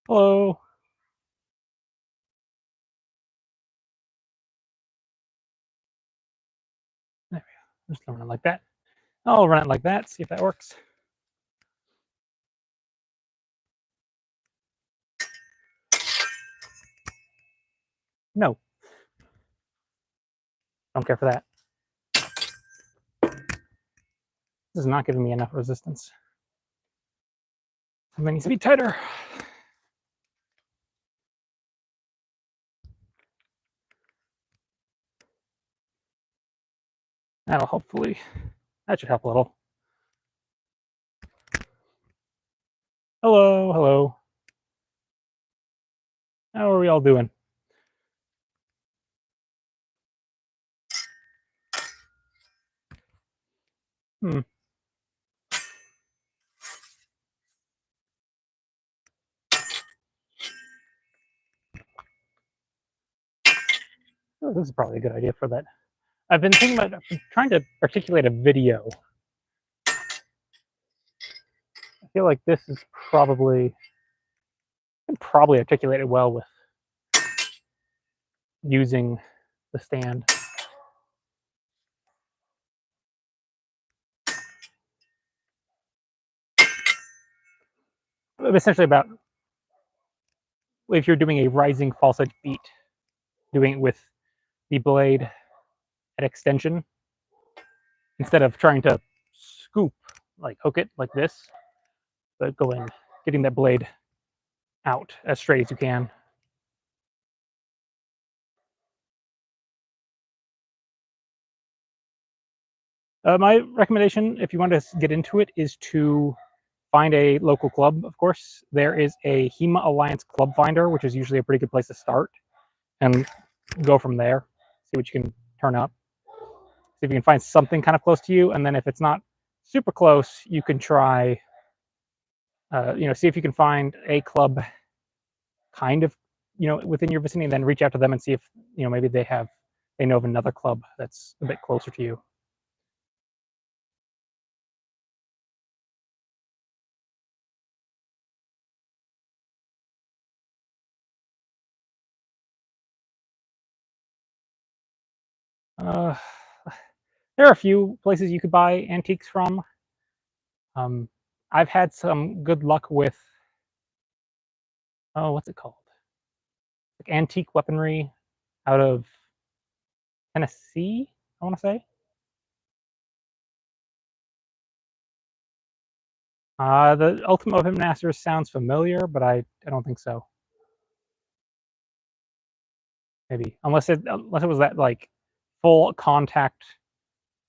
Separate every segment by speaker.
Speaker 1: Hello. There we go. Just run it like that. I'll run it like that, see if that works. No. Don't care for that. This is not giving me enough resistance. Something needs to be tighter. That'll hopefully, that should help a little. Hello, hello. How are we all doing? Oh, this is probably a good idea for that. I've been thinking about trying to articulate a video. I feel like this is probably, I can probably articulate it well with using the stand. Essentially about if you're doing a rising false edge beat, doing it with the blade at extension instead of trying to scoop, like hook it like this, but going, getting that blade out as straight as you can. My recommendation, if you want to get into it, is to find a local club, of course. There is a HEMA Alliance club finder, which is usually a pretty good place to start, and go from there. See what you can turn up. See if you can find something kind of close to you, and then if it's not super close, you can try, see if you can find a club kind of, within your vicinity, and then reach out to them and see if, maybe they know of another club that's a bit closer to you. There are a few places you could buy antiques from. I've had some good luck with, what's it called? Like antique weaponry out of Tennessee, I want to say. The Ultimate Weapon Masters sounds familiar, but I don't think so. Maybe unless it was that like full contact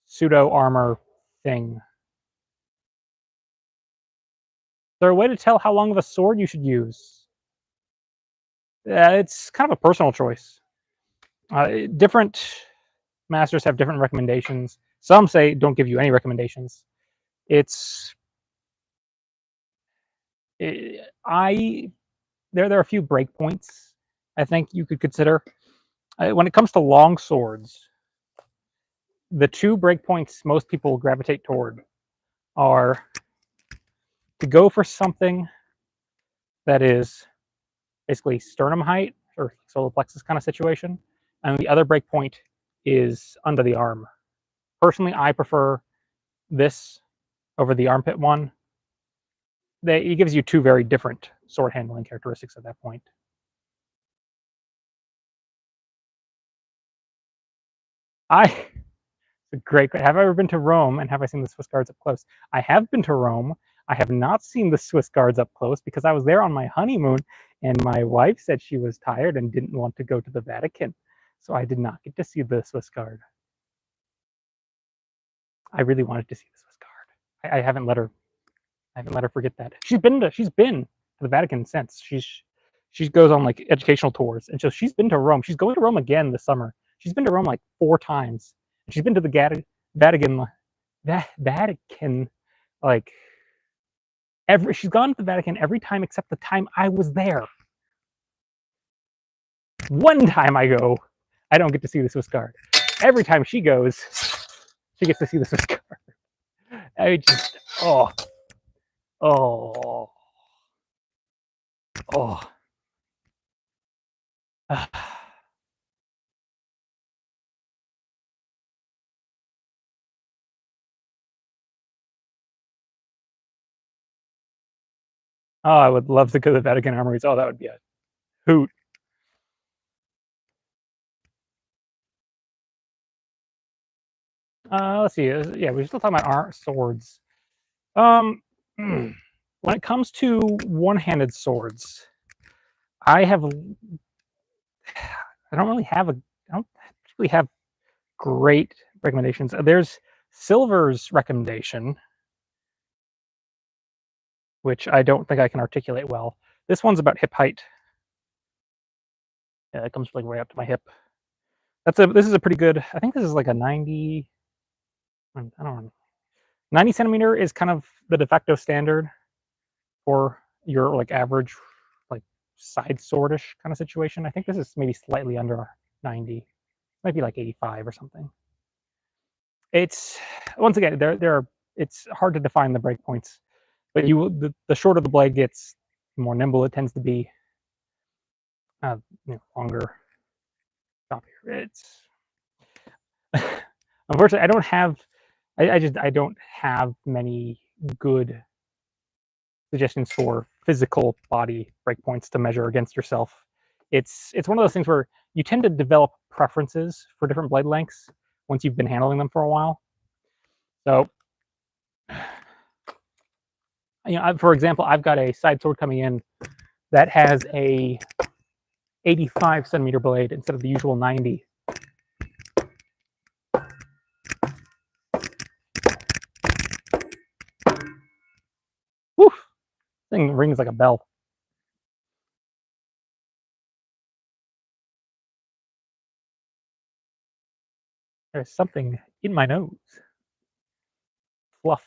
Speaker 1: pseudo armor thing. Is there a way to tell how long of a sword you should use? It's kind of a personal choice. Different masters have different recommendations. Some say don't give you any recommendations. There are a few breakpoints I think you could consider. When it comes to long swords, the two breakpoints most people gravitate toward are to go for something that is basically sternum height or solar plexus kind of situation, and the other breakpoint is under the arm. Personally, I prefer this over the armpit one. It gives you two very different sword handling characteristics at that point. Great. Have I ever been to Rome, and have I seen the Swiss Guards up close? I have been to Rome. I have not seen the Swiss Guards up close because I was there on my honeymoon, and my wife said she was tired and didn't want to go to the Vatican. So I did not get to see the Swiss Guard. I really wanted to see the Swiss Guard. I haven't let her forget that. She's been to the Vatican since. She goes on like educational tours, and so she's been to Rome. She's going to Rome again this summer. She's been to Rome like 4 times. And she's been to the Vatican like she's gone to the Vatican every time except the time I was there. One time I go, I don't get to see the Swiss Guard. Every time she goes, she gets to see the Swiss Guard. I just oh. Oh, I would love to go to the Vatican Armories. Oh, that would be a hoot. Let's see. Yeah, we're still talking about our swords. When it comes to one-handed swords, I don't really have great recommendations. There's Silver's recommendation, which I don't think I can articulate well. This one's about hip height. Yeah, it comes like right up to my hip. This is a pretty good. I think this is like a 90. I don't know. 90 centimeter is kind of the de facto standard for your like average like side swordish kind of situation. I think this is maybe slightly under 90. Might be like 85 or something. It's once again it's hard to define the breakpoints, but the shorter the blade gets, the more nimble it tends to be. Longer. It's unfortunately I don't have. I don't have many good suggestions for physical body breakpoints to measure against yourself. It's one of those things where you tend to develop preferences for different blade lengths once you've been handling them for a while. So, for example, I've got a side sword coming in that has a 85 centimeter blade instead of the usual 90. Woof! Thing rings like a bell. There's something in my nose. Fluff.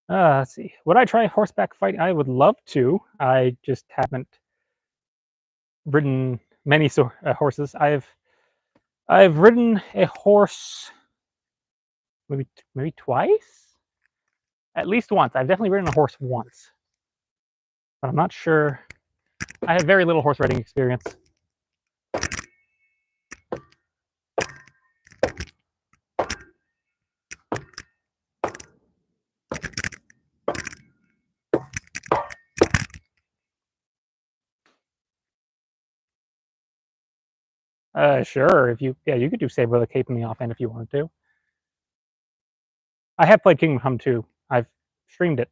Speaker 1: Let's see. Would I try horseback fighting? I would love to. I just haven't ridden many horses. I've ridden a horse maybe twice, at least once. I've definitely ridden a horse once, but I'm not sure. I have very little horse riding experience. Sure. If you could do Saber with a Cape in the offhand if you wanted to. I have played Kingdom Come 2. I've streamed it.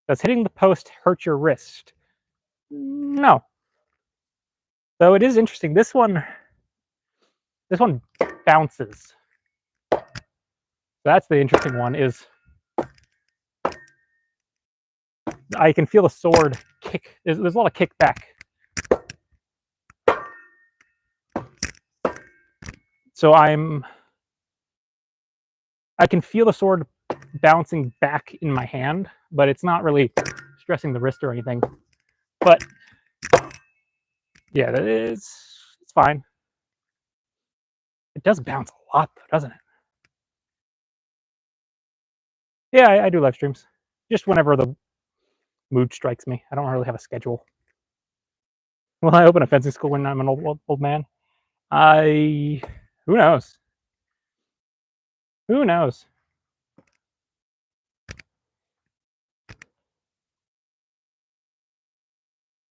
Speaker 1: Does hitting the post hurt your wrist? No. Though it is interesting. This one bounces. That's the interesting one. Is I can feel the sword kick. There's a lot of kickback. So I can feel the sword bouncing back in my hand, but it's not really stressing the wrist or anything. But yeah, it's fine. It does bounce a lot, though, doesn't it? Yeah, I do live streams. Just whenever the mood strikes me. I don't really have a schedule. Will I open a fencing school when I'm an old man? Who knows? Who knows?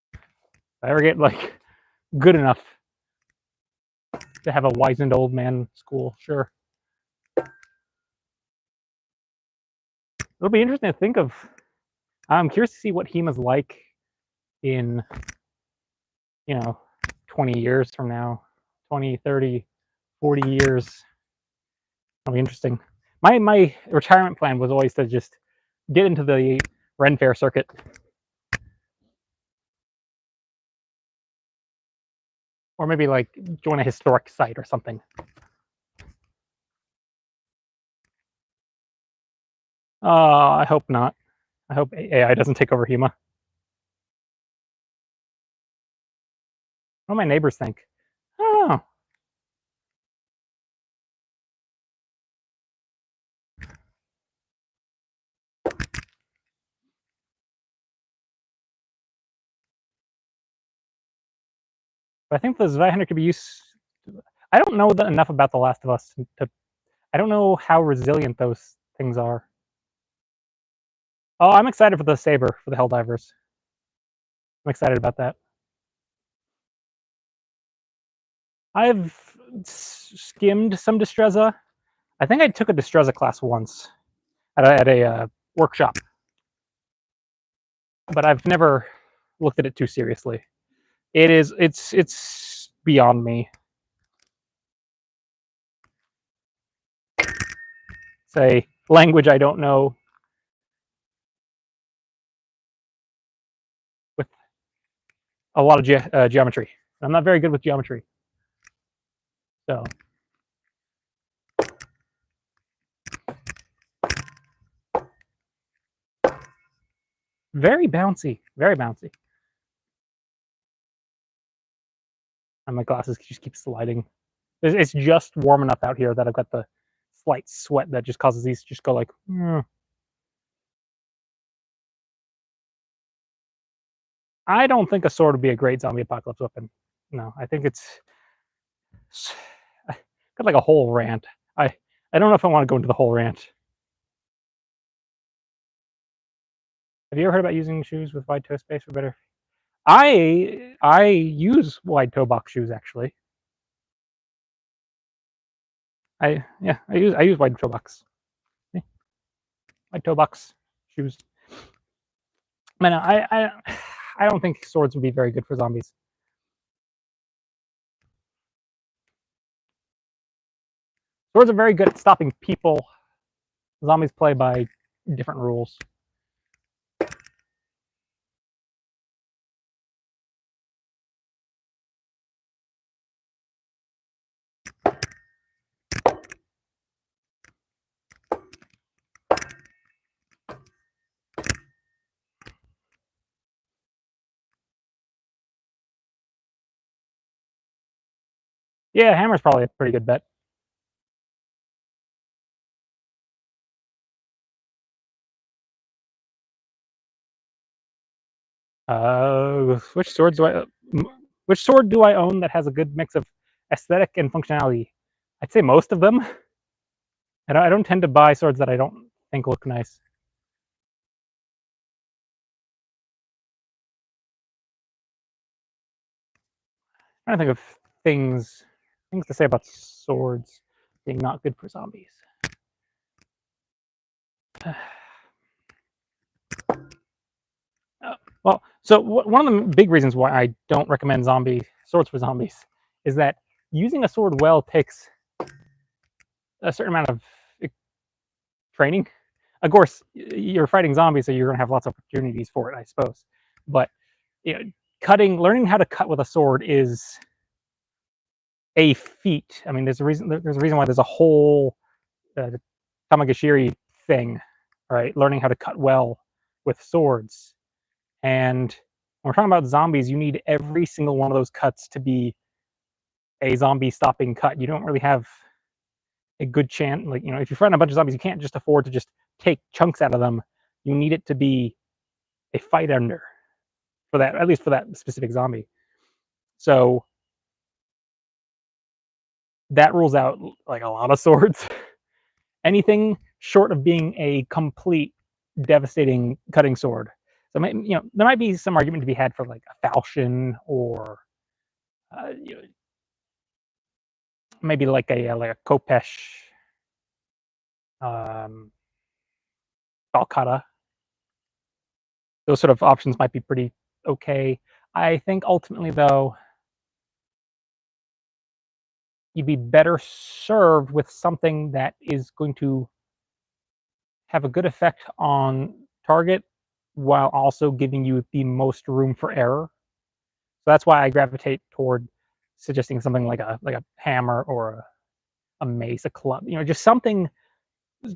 Speaker 1: If I ever get like good enough to have a wizened old man school, sure. It'll be interesting to think of. I'm curious to see what HEMA's like in 20 years from now, 20, 30, 40 years. That'll be interesting. My retirement plan was always to just get into the Ren Fair circuit. Or maybe like join a historic site or something. I hope not. I hope AI doesn't take over HEMA. What do my neighbors think? I don't know. But I think the Zweihander could be used. I don't know enough about The Last of Us to. I don't know how resilient those things are. Oh, I'm excited for the saber for the Helldivers. I'm excited about that. I've skimmed some Destreza. I think I took a Destreza class once at a workshop, but I've never looked at it too seriously. It's beyond me. It's a language I don't know with a lot of geometry. I'm not very good with geometry, so very bouncy, very bouncy. And my glasses just keep sliding. It's just warm enough out here that I've got the slight sweat that just causes these to just go like. I don't think a sword would be a great zombie apocalypse weapon. No, I think it's got like a whole rant. I don't know if I want to go into the whole rant. Have you ever heard about using shoes with wide toe space for better? I use wide toe box shoes actually. I use wide toe box. Wide toe box shoes. Man, I don't think swords would be very good for zombies. Swords are very good at stopping people. Zombies play by different rules. Yeah, hammer's probably a pretty good bet. Which sword do I own that has a good mix of aesthetic and functionality? I'd say most of them. I don't tend to buy swords that I don't think look nice. I'm trying to think of things to say about swords being not good for zombies. Well, so one of the big reasons why I don't recommend swords for zombies is that using a sword well takes a certain amount of training. Of course, you're fighting zombies, so you're going to have lots of opportunities for it, I suppose. But you know, learning how to cut with a sword is a feat. I mean, there's a reason why there's a whole Tamagashiri thing, right? Learning how to cut well with swords. And when we're talking about zombies, you need every single one of those cuts to be a zombie stopping cut. You don't really have a good chance. Like, if you're fighting a bunch of zombies, you can't just afford to just take chunks out of them. You need it to be a fight under for that, at least for that specific zombie. So that rules out like a lot of swords. Anything short of being a complete devastating cutting sword. So there might be some argument to be had for like a falchion or maybe like a Kopesh, Falcata. Those sort of options might be pretty okay. I think ultimately, though, you'd be better served with something that is going to have a good effect on target while also giving you the most room for error. So that's why I gravitate toward suggesting something like a hammer or a mace, a club, just something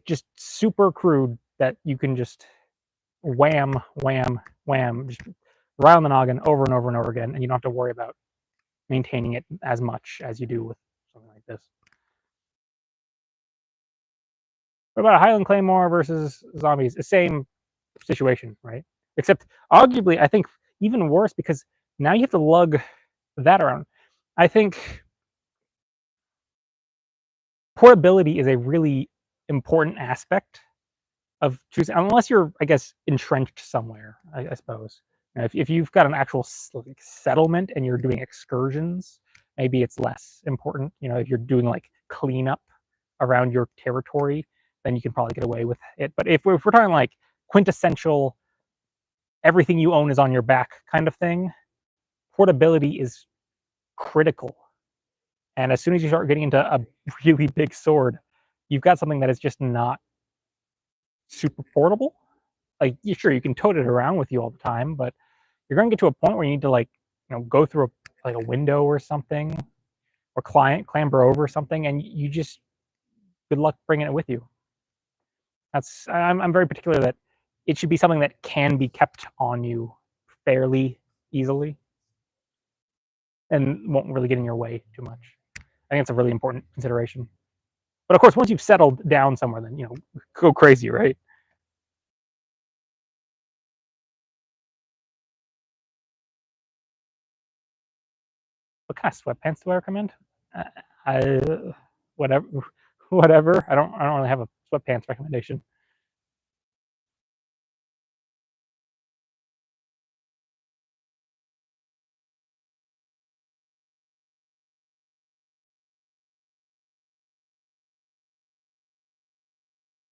Speaker 1: just super crude that you can just wham, wham, wham, just right on the noggin over and over and over again, and you don't have to worry about maintaining it as much as you do with something like this. What about a Highland Claymore versus zombies? The same situation, right? Except arguably, I think even worse because now you have to lug that around. I think portability is a really important aspect of choosing, unless you're, I guess, entrenched somewhere. I suppose if you've got an actual like, settlement and you're doing excursions, maybe it's less important. If you're doing like cleanup around your territory, then you can probably get away with it. But if we're talking like quintessential, everything you own is on your back kind of thing, portability is critical. And as soon as you start getting into a really big sword, you've got something that is just not super portable. Like, sure, you can tote it around with you all the time, but you're going to get to a point where you need to like, go through a window or something, or clamber over something, and you just good luck bringing it with you. I'm very particular that it should be something that can be kept on you fairly easily and won't really get in your way too much. I think it's a really important consideration. But of course, once you've settled down somewhere, then go crazy, right? What kind of sweatpants do I recommend? I whatever, whatever. I don't really have a sweatpants recommendation.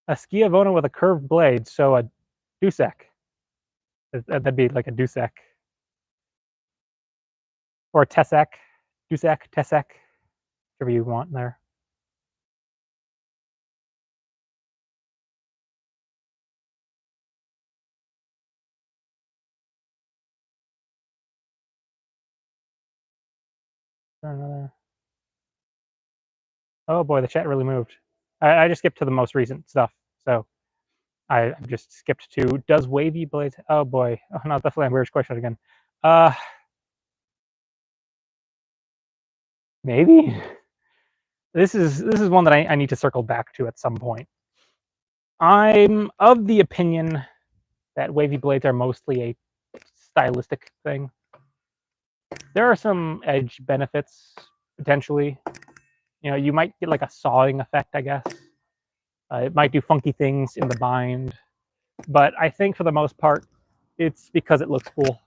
Speaker 1: A Schiavona with a curved blade, so a Dusek. That'd be like a Dusek or a Tessek, Dusek, Tessek, whatever you want there. Another. Oh boy, the chat really moved. I just skipped to the most recent stuff, so I just skipped to does Wavy blades? Oh boy, not the flamboyant question again. Maybe this is one that I need to circle back to at some point. I'm of the opinion that wavy blades are mostly a stylistic thing. There are some edge benefits potentially. You might get like a sawing effect, I guess. It might do funky things in the bind, but I think for the most part, it's because it looks cool.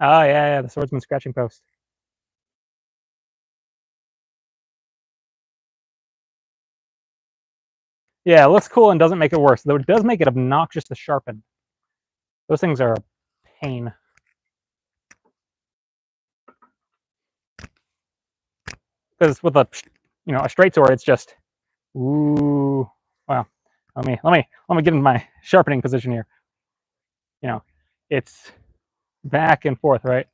Speaker 1: Oh yeah, the swordsman scratching post. Yeah, it looks cool and doesn't make it worse, though it does make it obnoxious to sharpen. Those things are a pain. Because with a straight sword, it's just ooh. Well, let me get in my sharpening position here. It's back and forth, right?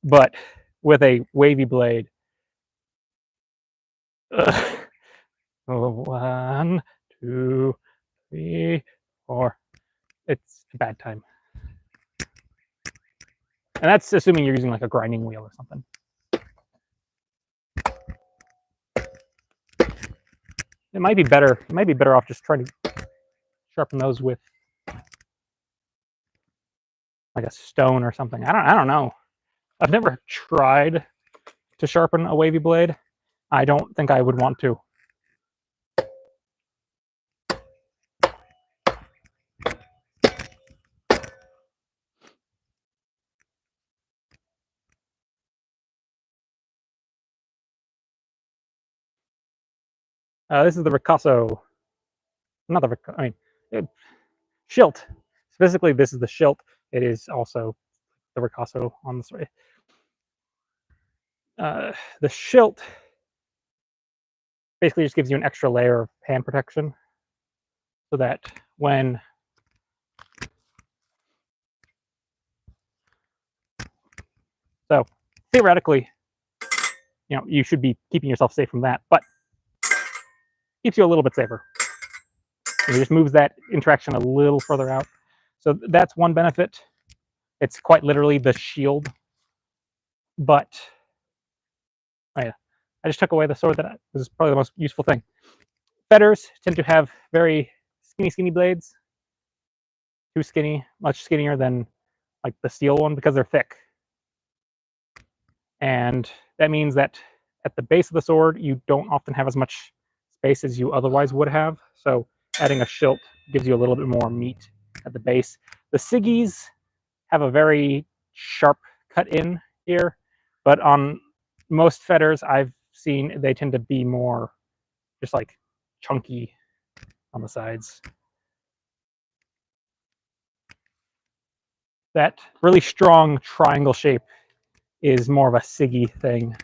Speaker 1: But with a wavy blade, one, two, three, four. It's a bad time. And that's assuming you're using like a grinding wheel or something. It might be better. It might be better off just trying to sharpen those with like a stone or something. I don't know. I've never tried to sharpen a wavy blade. I don't think I would want to. This is the ricasso. Not the I mean, Schilt. Specifically, this is the Schilt. It is also the ricasso on this way. The Schilt basically just gives you an extra layer of hand protection, so that when theoretically, you should be keeping yourself safe from that, but keeps you a little bit safer. It just moves that interaction a little further out. So that's one benefit. It's quite literally the shield. But oh yeah, I just took away the sword that was probably the most useful thing. Fetters tend to have very skinny blades. Too skinny, much skinnier than like the steel one because they're thick. And that means that at the base of the sword, you don't often have as much space as you otherwise would have. So adding a Schilt gives you a little bit more meat at the base. The Siggies have a very sharp cut in here, but on most fetters I've seen, they tend to be more just like chunky on the sides. That really strong triangle shape is more of a Siggy thing.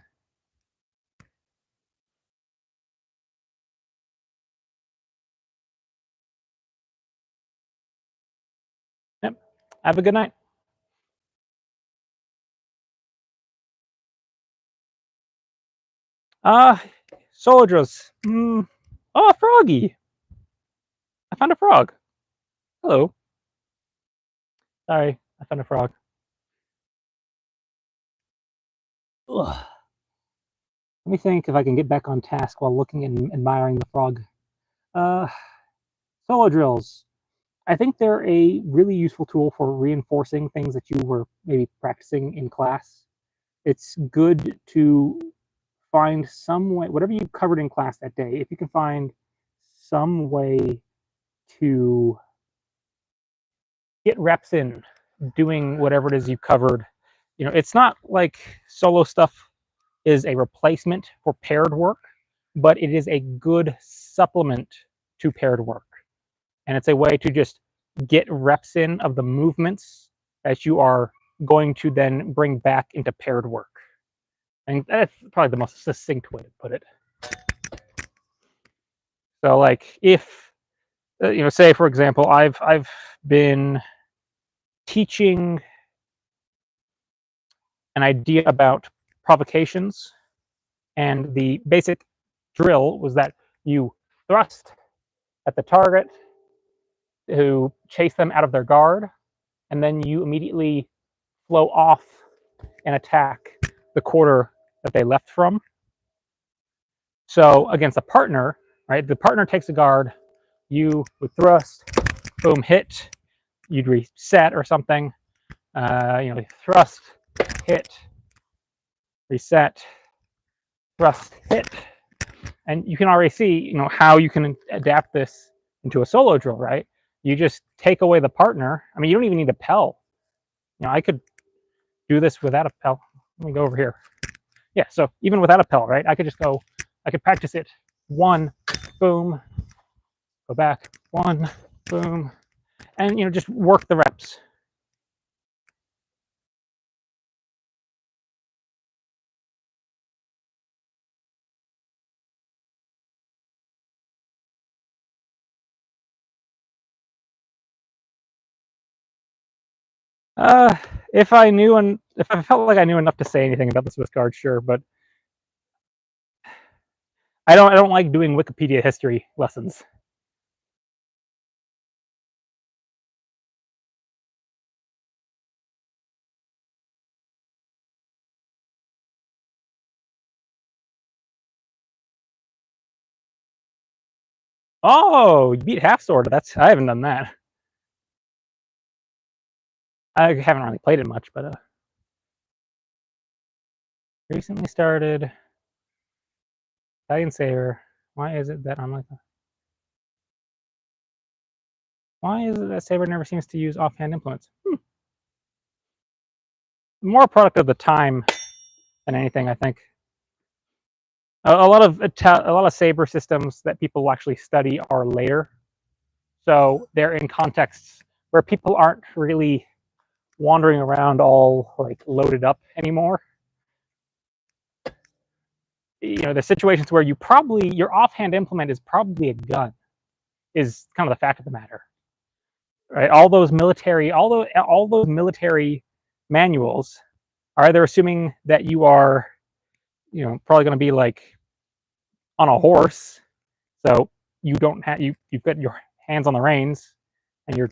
Speaker 1: Yep. Have a good night. Solo drills. Oh, a froggy. I found a frog. Hello. Sorry, I found a frog. Ugh. Let me think if I can get back on task while looking and admiring the frog. Solo drills. I think they're a really useful tool for reinforcing things that you were maybe practicing in class. It's good to find some way, whatever you covered in class that day, if you can find some way to get reps in doing whatever it is you covered. It's not like solo stuff is a replacement for paired work, but it is a good supplement to paired work. And it's a way to just get reps in of the movements that you are going to then bring back into paired work. And that's probably the most succinct way to put it. So like if, say for example, I've been teaching an idea about provocations, and the basic drill was that you thrust at the target to chase them out of their guard, and then you immediately flow off and attack the quarter that they left from. So against a partner, right, the partner takes a guard, you would thrust, boom, hit, you'd reset or something, thrust, hit, reset, thrust, hit. And you can already see, how you can adapt this into a solo drill, right? You just take away the partner. I mean, you don't even need a Pell. I could do this without a Pell. Let me go over here. Yeah, so even without a Pell, right? I could practice it. One, boom, go back, one, boom, and just work the reps. If I knew, and if I felt like I knew enough to say anything about the Swiss Guard, sure, but I don't like doing Wikipedia history lessons. Oh, you beat half sword. I haven't done that. I haven't really played it much, but recently started Italian Saber. Why is it that I'm like that? Why is it that Saber never seems to use offhand implements? More a product of the time than anything, I think. A lot of saber systems that people actually study are later, so they're in contexts where people aren't really wandering around all like loaded up anymore. You know, the situations where your offhand implement is probably a gun is kind of the fact of the matter, right? All those military manuals are either assuming that you are, you know, probably going to be like on a horse, so you don't have you've got your hands on the reins and you're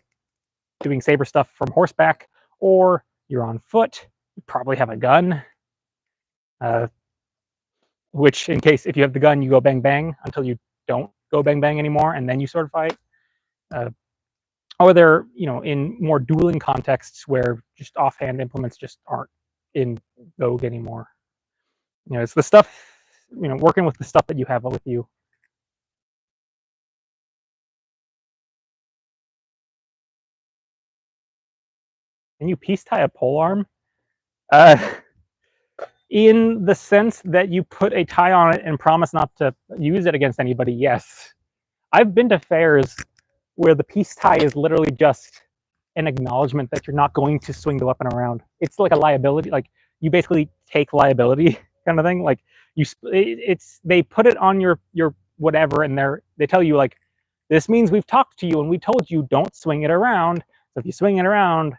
Speaker 1: doing saber stuff from horseback, or you're on foot, you probably have a gun, which in case if you have the gun, you go bang bang until you don't go bang bang anymore, and then you sword fight. Or they're, you know, in more dueling contexts where just offhand implements just aren't in vogue anymore. You know, it's the stuff, you know, working with the stuff that you have with you. Can you piece tie a pole arm? In the sense that you put a tie on it and promise not to use it against anybody, yes. I've been to fairs where the piece tie is literally just an acknowledgement that you're not going to swing the weapon around. It's like a liability, like you basically take liability kind of thing. Like they put it on your whatever, and they tell you like, this means we've talked to you and we told you don't swing it around. So if you swing it around,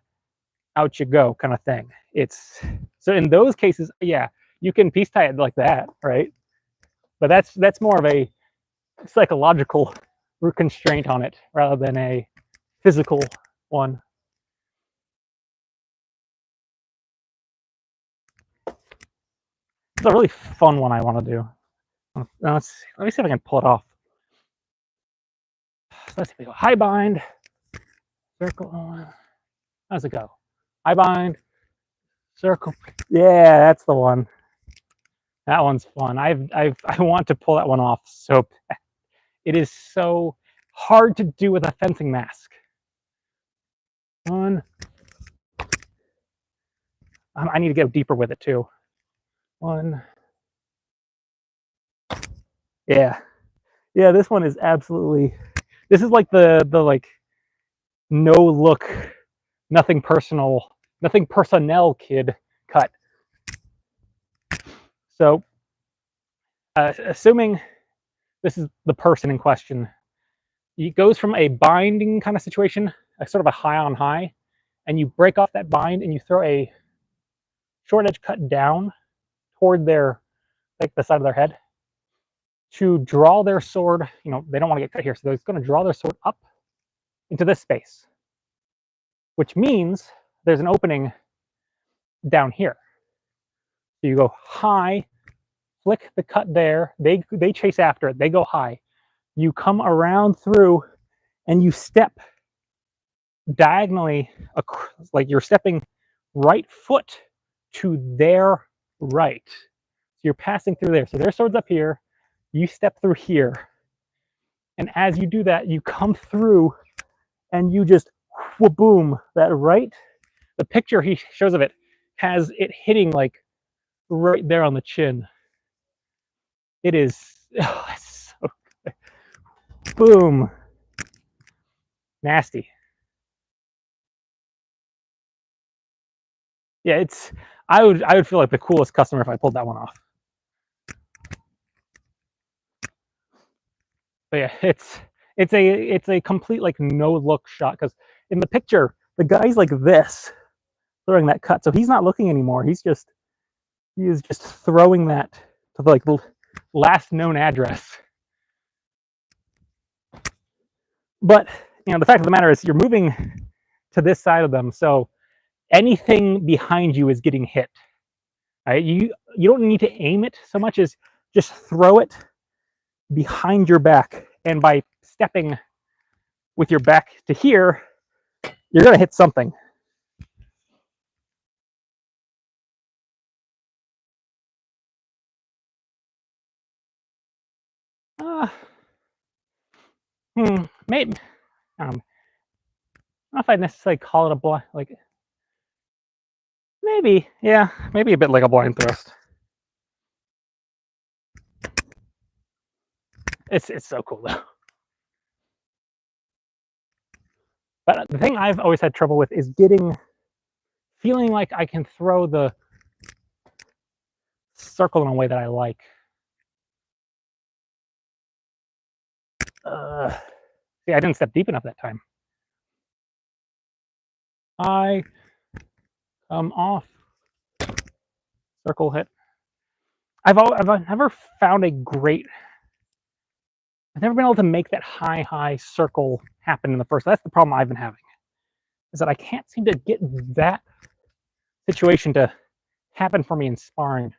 Speaker 1: out you go, kind of thing. It's so in those cases, yeah, you can piece tie it like that, right? But that's more of a psychological constraint on it rather than a physical one. It's a really fun one I want to do. Let me see if I can pull it off. Let's see if we go high bind, circle. How's it go? High bind, circle. Yeah, that's the one. That one's fun. I want to pull that one off so bad. It is so hard to do with a fencing mask. One. I need to go deeper with it too. One. Yeah. Yeah, this one is absolutely, this is like the like no look, nothing personnel kid cut. So assuming this is the person in question, it goes from a binding kind of situation, a sort of a high on high, and you break off that bind and you throw a short edge cut down toward their, like the side of their head, to draw their sword. You know, they don't want to get cut here, so they're going to draw their sword up into this space, which means there's an opening down here. So you go high, flick the cut there, they chase after it, they go high. You come around through and you step diagonally, like you're stepping right foot to their right. So you're passing through there. So their sword's up here, you step through here. And as you do that, you come through and you just boom, that right. The picture he shows of it has it hitting like right there on the chin. It is, oh, it's so good. Boom. Nasty. Yeah, it's, I would feel like the coolest customer if I pulled that one off. But yeah, it's a complete like no look shot, because in the picture the guy's like this throwing that cut, so he's not looking anymore. He is just throwing that to the like last known address. But you know, the fact of the matter is you're moving to this side of them, so anything behind you is getting hit. Right? You don't need to aim it so much as just throw it behind your back, and by stepping with your back to here, you're going to hit something. Maybe. I don't know if I'd necessarily call it a blind, like, maybe, yeah, maybe a bit like a blind thrust. It's so cool though. But the thing I've always had trouble with is feeling like I can throw the circle in a way that I like. See, I didn't step deep enough that time. I come off, circle hit. I've never found a great. I've never been able to make that high circle happen in the first. That's the problem I've been having, is that I can't seem to get that situation to happen for me in sparring.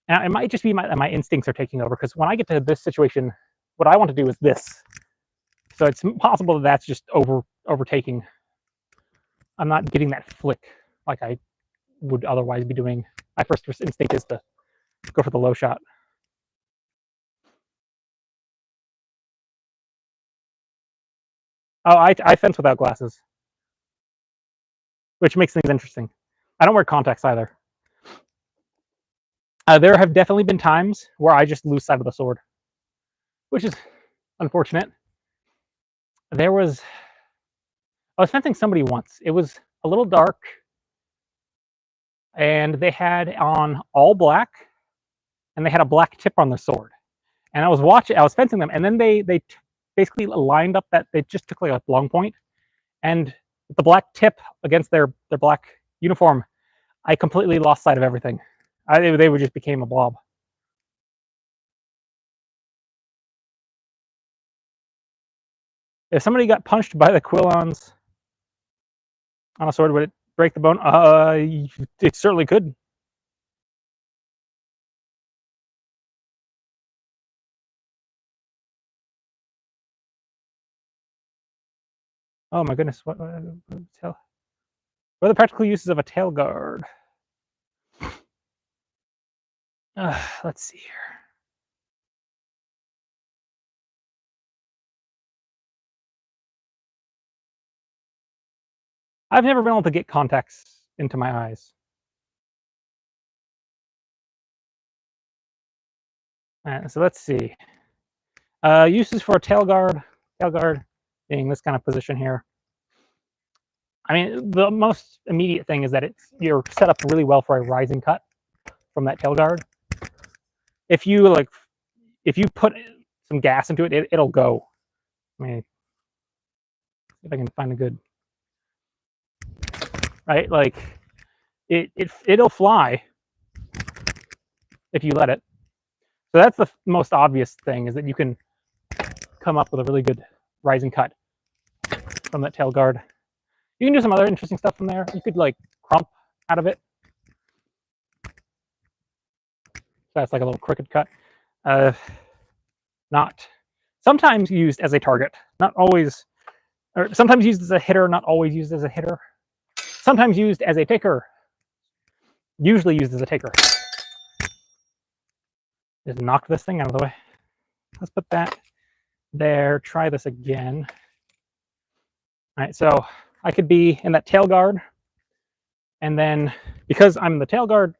Speaker 1: Now, it might just be my instincts are taking over, because when I get to this situation, what I want to do is this. So it's possible that that's just overtaking. I'm not getting that flick like I would otherwise be doing. My first instinct is to go for the low shot. Oh, I fence without glasses, which makes things interesting. I don't wear contacts either. There have definitely been times where I just lose sight of the sword, which is unfortunate. I was fencing somebody once. It was a little dark, and they had on all black, and they had a black tip on the sword. And I was fencing them, and then they basically lined up that they just took like a long point, and the black tip against their black uniform, I completely lost sight of everything. They just became a blob. If somebody got punched by the quillons on a sword, would it break the bone? It certainly could. Oh my goodness! What are the practical uses of a tail guard? Let's see here. I've never been able to get contacts into my eyes. So let's see. Uses for a tail guard. Tail guard being this kind of position here. I mean, the most immediate thing is that you're set up really well for a rising cut from that tail guard. If you put some gas into it, it'll go. I mean, if I can find a good, right? Like it'll fly if you let it. So that's the most obvious thing, is that you can come up with a really good rising cut from that tail guard. You can do some other interesting stuff from there. You could like crump out of it. So that's like a little crooked cut. Not sometimes used as a target, not always, or sometimes used as a hitter, not always used as a hitter. Sometimes used as a taker, usually used as a taker. Just knock this thing out of the way. Let's put that there. Try this again. All right, so I could be in that tail guard, and then because I'm in the tail guard,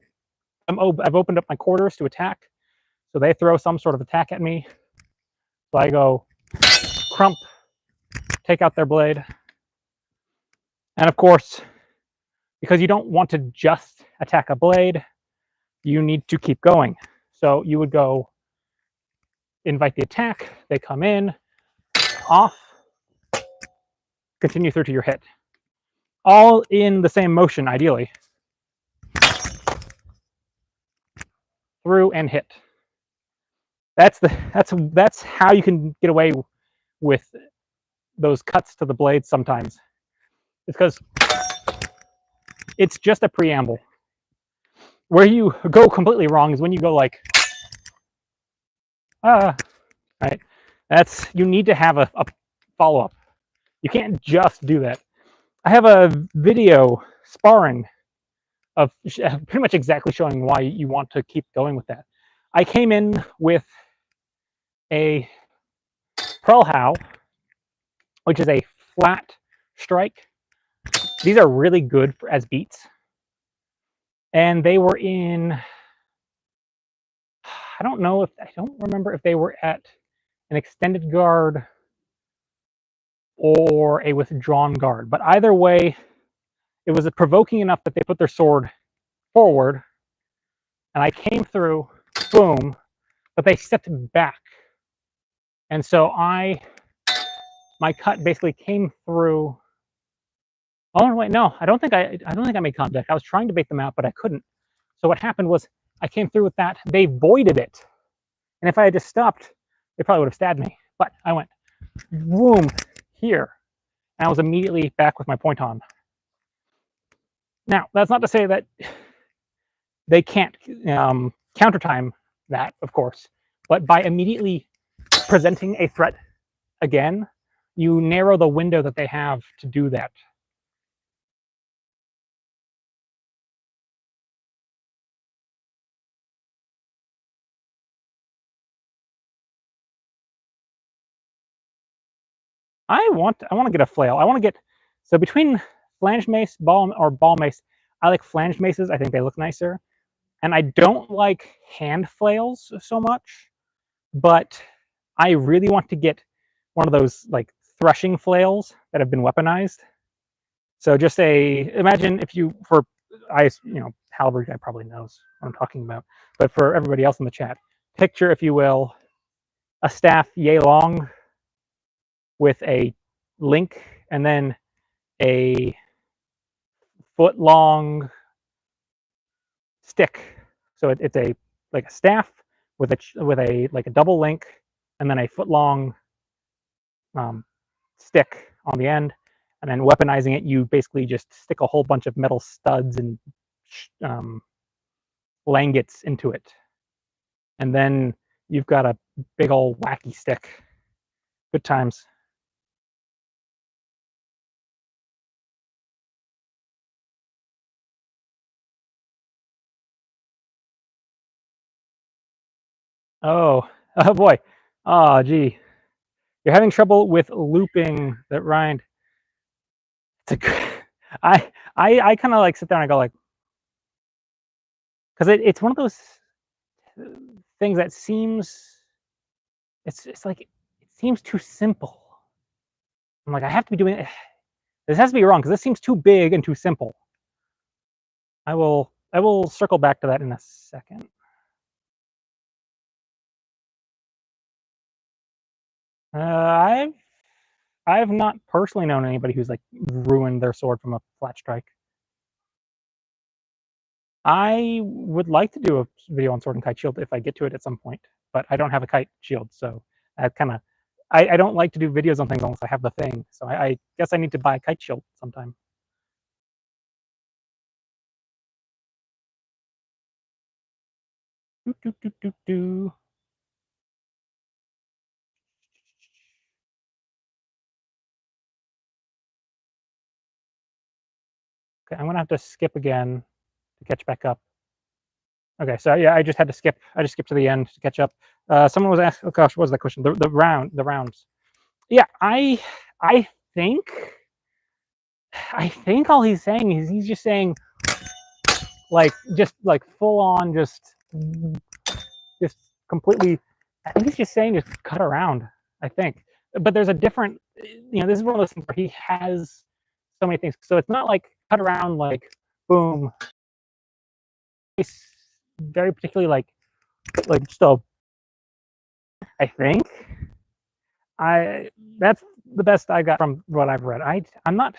Speaker 1: I've opened up my quarters to attack. So they throw some sort of attack at me. So I go crump, take out their blade. And of course, because you don't want to just attack a blade, you need to keep going. So you would go invite the attack, they come in, off, continue through to your hit. All in the same motion, ideally. Through and hit. That's how you can get away with those cuts to the blade sometimes. It's because it's just a preamble. Where you go completely wrong is when you go like, right? You need to have a follow-up. You can't just do that. I have a video sparring of pretty much exactly showing why you want to keep going with that. I came in with a Prellhow, which is a flat strike. These are really good as beats. And they were in, I don't know if, I don't remember if they were at an extended guard or a withdrawn guard, but either way, it was provoking enough that they put their sword forward, and I came through, boom, but they stepped back. And so my cut basically came through. Oh wait, no, I don't think I made contact. I was trying to bait them out, but I couldn't. So what happened was I came through with that. They voided it, and if I had just stopped, they probably would have stabbed me. But I went, boom, here, and I was immediately back with my point on. Now that's not to say that they can't counter time that, of course, but by immediately presenting a threat again, you narrow the window that they have to do that. I want to get a flail. I want to get, so between flange mace, ball mace, I like flange maces. I think they look nicer. And I don't like hand flails so much, but I really want to get one of those like threshing flails that have been weaponized. So just imagine if you, Halberd guy probably knows what I'm talking about, but for everybody else in the chat, picture, if you will, a staff yay long with a link and then a foot long stick. So it's like a staff with a like a double link and then a foot long stick on the end. And then weaponizing it, you basically just stick a whole bunch of metal studs and langets into it. And then you've got a big old wacky stick. Good times. Oh boy. Oh, gee. You're having trouble with looping that rind. It's a good, I kind of like sit there and I go like, because it's one of those things that seems, it's like, it seems too simple. I'm like, I have to be doing it. This has to be wrong because this seems too big and too simple. I will circle back to that in a second. I have not personally known anybody who's like ruined their sword from a flat strike. I would like to do a video on sword and kite shield if I get to it at some point, but I don't have a kite shield, so that kind of, I don't like to do videos on things unless I have the thing. So I guess I need to buy a kite shield sometime. Do. Okay, I'm gonna have to skip again to catch back up. Okay, so yeah, I just had to skip. I just skipped to the end to catch up. Someone was asked, oh gosh, what was that question? The rounds. Yeah, I think all he's saying is he's just saying like full on just completely. I think he's just saying just cut around. I think, but there's a different. This is one of those things where he has so many things. So it's not like cut around like boom. It's very particularly like just a. I think that's the best I got from what I've read. I'm not.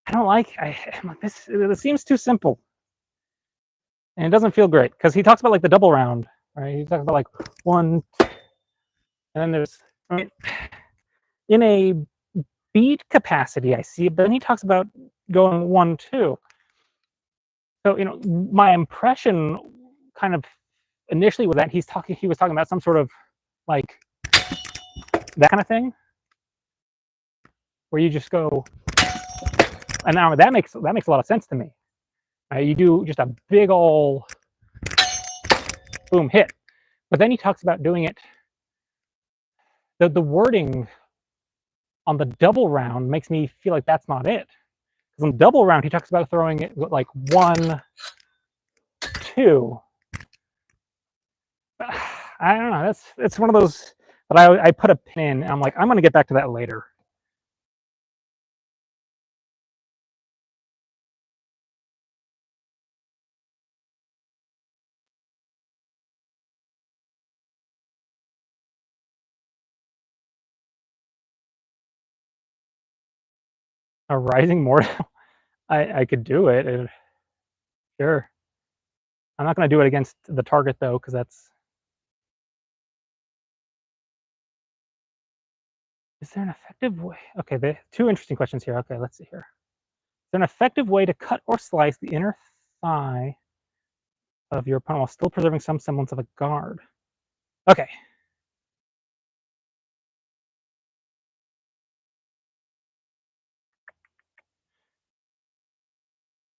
Speaker 1: I don't like. This seems too simple, and it doesn't feel great because he talks about like the double round, right? He talks about like one, and then there's. I mean, in a beat capacity, I see, but then he talks about going 1-2. So my impression, kind of initially, was that he was talking about some sort of like that kind of thing, where you just go. And now that makes a lot of sense to me. You do just a big ol' boom hit, but then he talks about doing it. The wording on the double round makes me feel like that's not it. Because on the double round, he talks about throwing it like 1-2, I don't know. It's one of those that I put a pin in. And I'm like, I'm going to get back to that later. A rising mortal. I could do it. Sure. I'm not going to do it against the target though, because that's. Is there an effective way? Okay, the two interesting questions here. Okay, let's see here. Is there an effective way to cut or slice the inner thigh of your opponent while still preserving some semblance of a guard? Okay.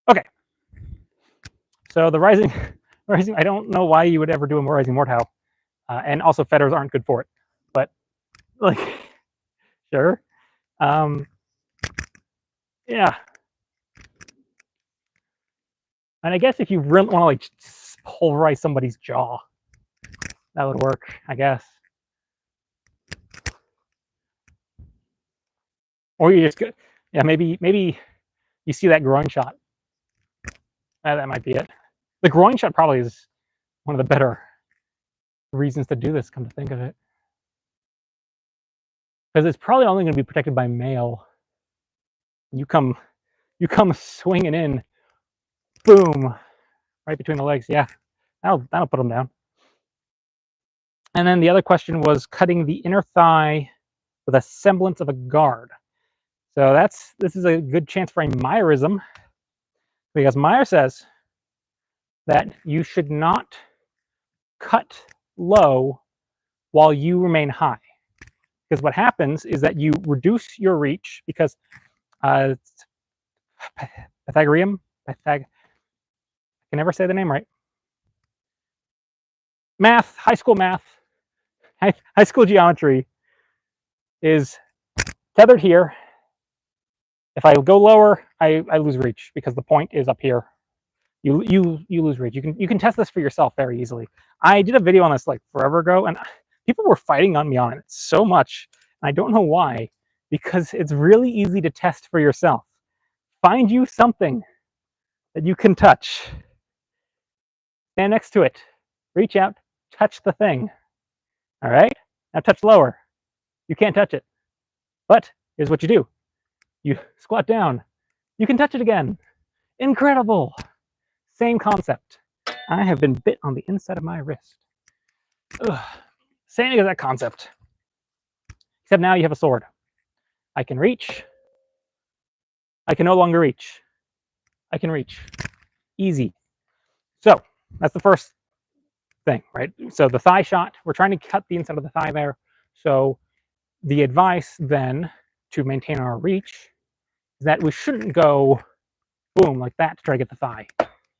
Speaker 1: Okay. So the rising, rising. I don't know why you would ever do a rising mortal, and also fetters aren't good for it. But like, sure. Um, yeah. And I guess if you really want to like pulverize somebody's jaw, that would work. I guess. Or you just, yeah, maybe you see that groin shot. That might be it. The groin shot probably is one of the better reasons to do this. Come to think of it, because it's probably only going to be protected by mail. You come swinging in, boom, right between the legs. Yeah, that'll put them down. And then the other question was cutting the inner thigh with a semblance of a guard. So this is a good chance for a Myerism, because Meyer says that you should not cut low while you remain high. Because what happens is that you reduce your reach, because Pythagorean, I can never say the name right. Math, high school math, high school geometry is tethered here. If I go lower, I lose reach because the point is up here. You lose reach. You can test this for yourself very easily. I did a video on this like forever ago, and people were fighting on me on it so much. And I don't know why, because it's really easy to test for yourself. Find you something that you can touch. Stand next to it. Reach out, touch the thing. All right? Now touch lower. You can't touch it. But here's what you do. You squat down. You can touch it again. Incredible. Same concept. I have been bit on the inside of my wrist. Ugh. Same exact concept. Except now you have a sword. I can reach. I can no longer reach. I can reach. Easy. So that's the first thing, right? So the thigh shot, we're trying to cut the inside of the thigh there. So the advice then to maintain our reach is that we shouldn't go boom like that to try to get the thigh.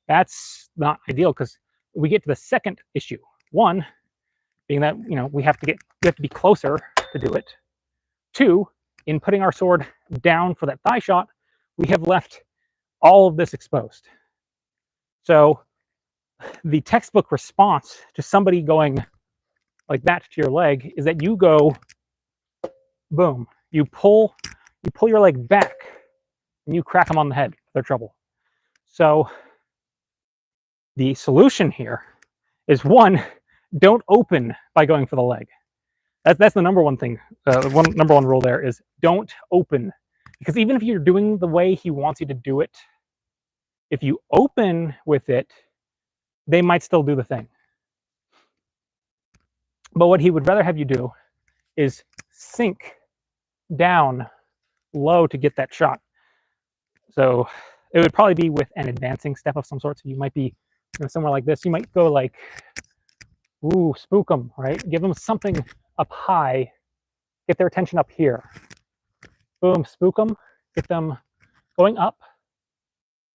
Speaker 1: That's not ideal, because we get to the second issue. One being that we have to be closer to do it. Two, in putting our sword down for that thigh shot, we have left all of this exposed. So the textbook response to somebody going like that to your leg is that you go boom. You pull your leg back and you crack them on the head for their trouble. So the solution here is, one, don't open by going for the leg. That's the number one thing. Number one rule there is don't open, because even if you're doing the way he wants you to do it, if you open with it, they might still do the thing. But what he would rather have you do is sink down low to get that shot. So it would probably be with an advancing step of some sort. So you might be somewhere like this. You might go like, ooh, spook them, right? Give them something up high, get their attention up here. Boom, spook them, get them going up.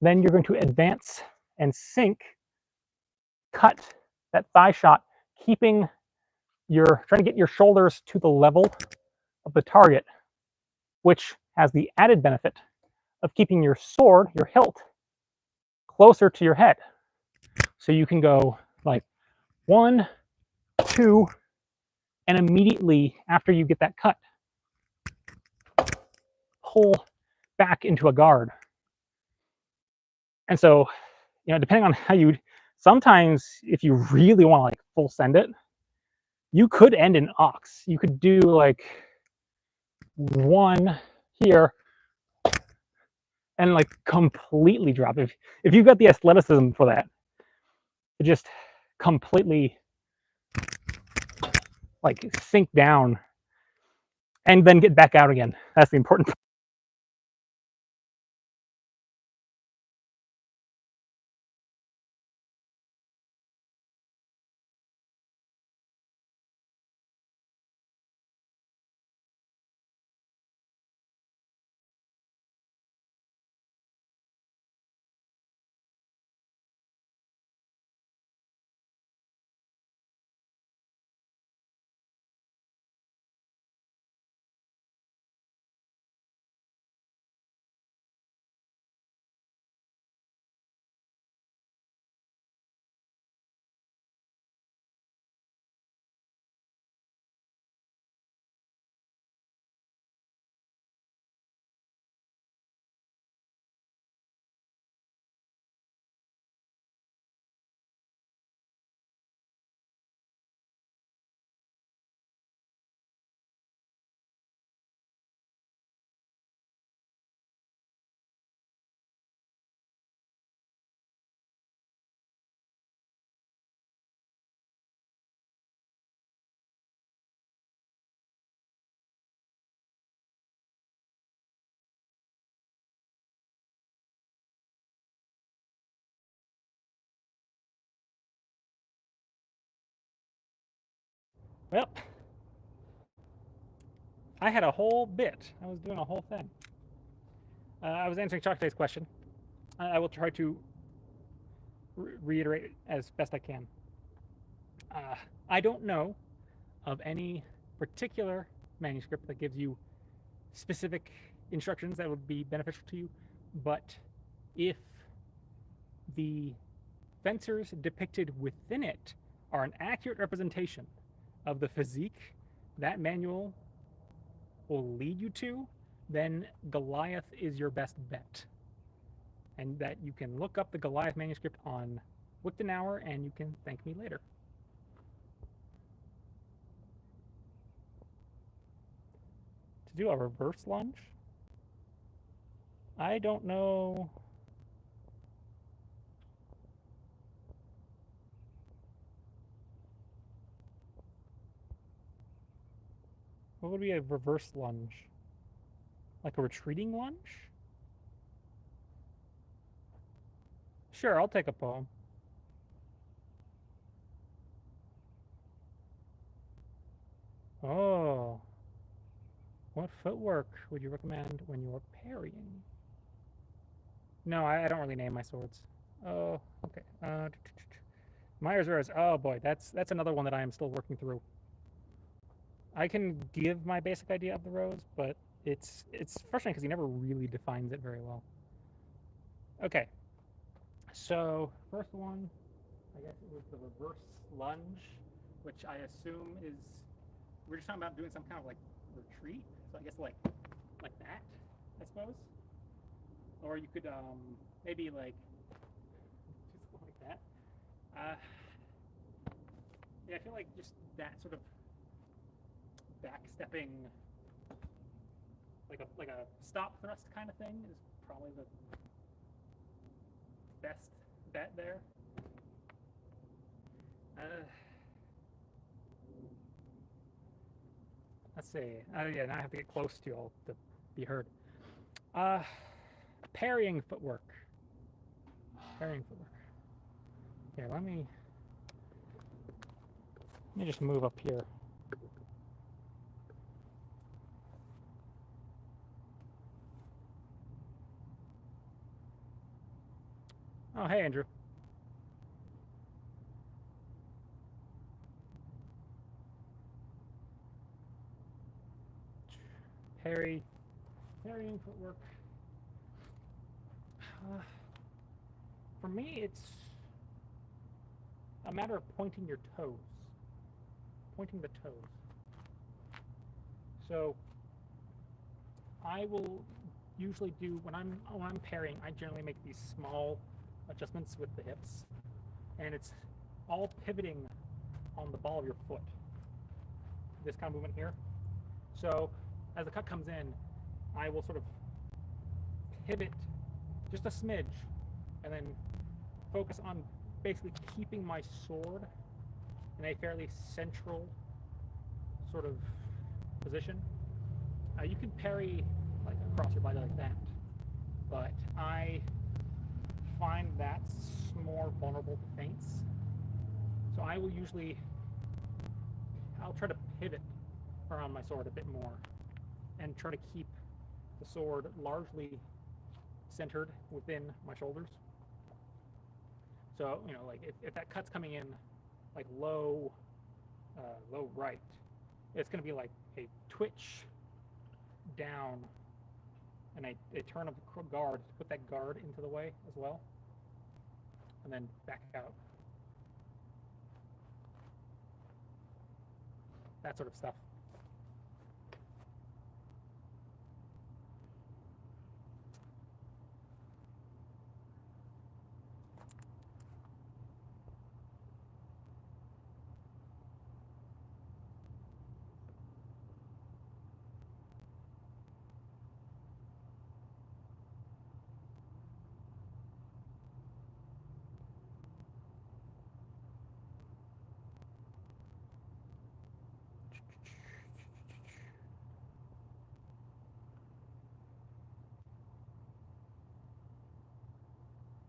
Speaker 1: Then you're going to advance and sink, cut that thigh shot, trying to get your shoulders to the level of the target, which has the added benefit of keeping your sword, your hilt, closer to your head. So you can go like 1, 2, and immediately after you get that cut, pull back into a guard. And so, you know, depending on how you, sometimes if you really want to like full send it, you could end in ox. You could do like 1 here and like completely drop. If you've got the athleticism for that, to just completely like sink down and then get back out again. That's the important part. Well, I had a whole bit. I was doing a whole thing. I was answering Choctay's question. I will try to reiterate as best I can. I don't know of any particular manuscript that gives you specific instructions that would be beneficial to you, but if the fencers depicted within it are an accurate representation of the physique that manual will lead you to, then Goliath is your best bet. And that you can look up the Goliath manuscript on Wiktenauer and you can thank me later. To do a reverse lunge? I don't know. What would be a reverse lunge? Like a retreating lunge? Sure, I'll take a poem. Oh. What footwork would you recommend when you're parrying? No, I don't really name my swords. Oh, okay. Myers Rose. Oh boy, that's another one that I am still working through. I can give my basic idea of the rose, but it's frustrating because he never really defines it very well. Okay, so first one, I guess it was the reverse lunge, which I assume is, we're just talking about doing some kind of like retreat. So I guess like that, I suppose. Or you could maybe like just like that. Yeah, I feel like just that sort of backstepping, like a stop thrust kind of thing is probably the best bet there. Let's see. Yeah, now I have to get close to y'all to be heard. Parrying footwork. Parrying footwork. Here, let me just move up here. Oh, hey, Andrew. Parrying footwork. For me, it's a matter of pointing your toes. pointing the toes. So I will usually do, when I'm parrying, I generally make these small adjustments with the hips, and it's all pivoting on the ball of your foot. This kind of movement here. So as the cut comes in, I will sort of pivot just a smidge and then focus on basically keeping my sword in a fairly central sort of position. You can parry like across your body like that, but I find that's more vulnerable to feints. So I will usually, I'll try to pivot around my sword a bit more and try to keep the sword largely centered within my shoulders. So, you know, like if that cut's coming in like low right, it's going to be like a twitch down and a turn of the guard to put that guard into the way as well, and then back out. That sort of stuff.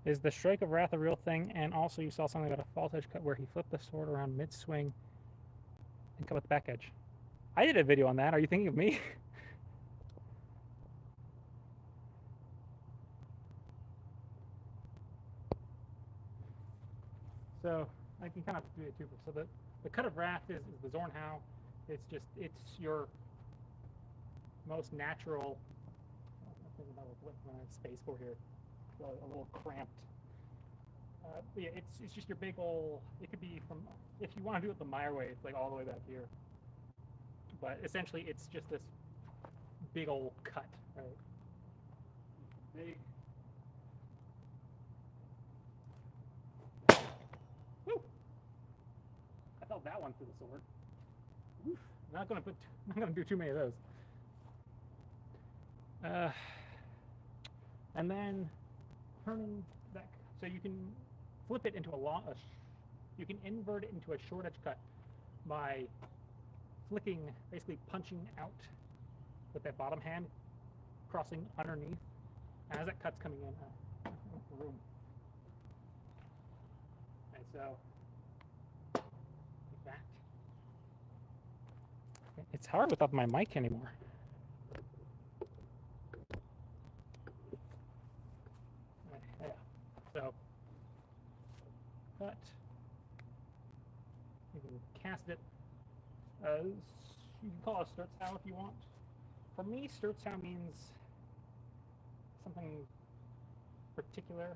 Speaker 1: Is the Strike of Wrath a real thing? And also you saw something about a false edge cut where he flipped the sword around mid-swing and cut with the back edge. I did a video on that. Are you thinking of me? So I can kind of do it too. So the cut of Wrath is the Zornhau. It's your most natural. I'm thinking about what I have space for here. A little cramped. Yeah, it's just your big old. It could be from, if you want to do it the Meyer way, it's like all the way back here. But essentially, it's just this big old cut, right? Big. Woo! I felt that one through the sword. Oof. Not gonna do too many of those. And then turning that, so you can flip it into you can invert it into a short edge cut by flicking, basically punching out with that bottom hand, crossing underneath as that cut's coming in. Room. Okay, so like that. It's hard without my mic anymore. Yeah. So cut. You can cast it as, you can call it a Sturzhau if you want. For me, Sturzhau means something particular.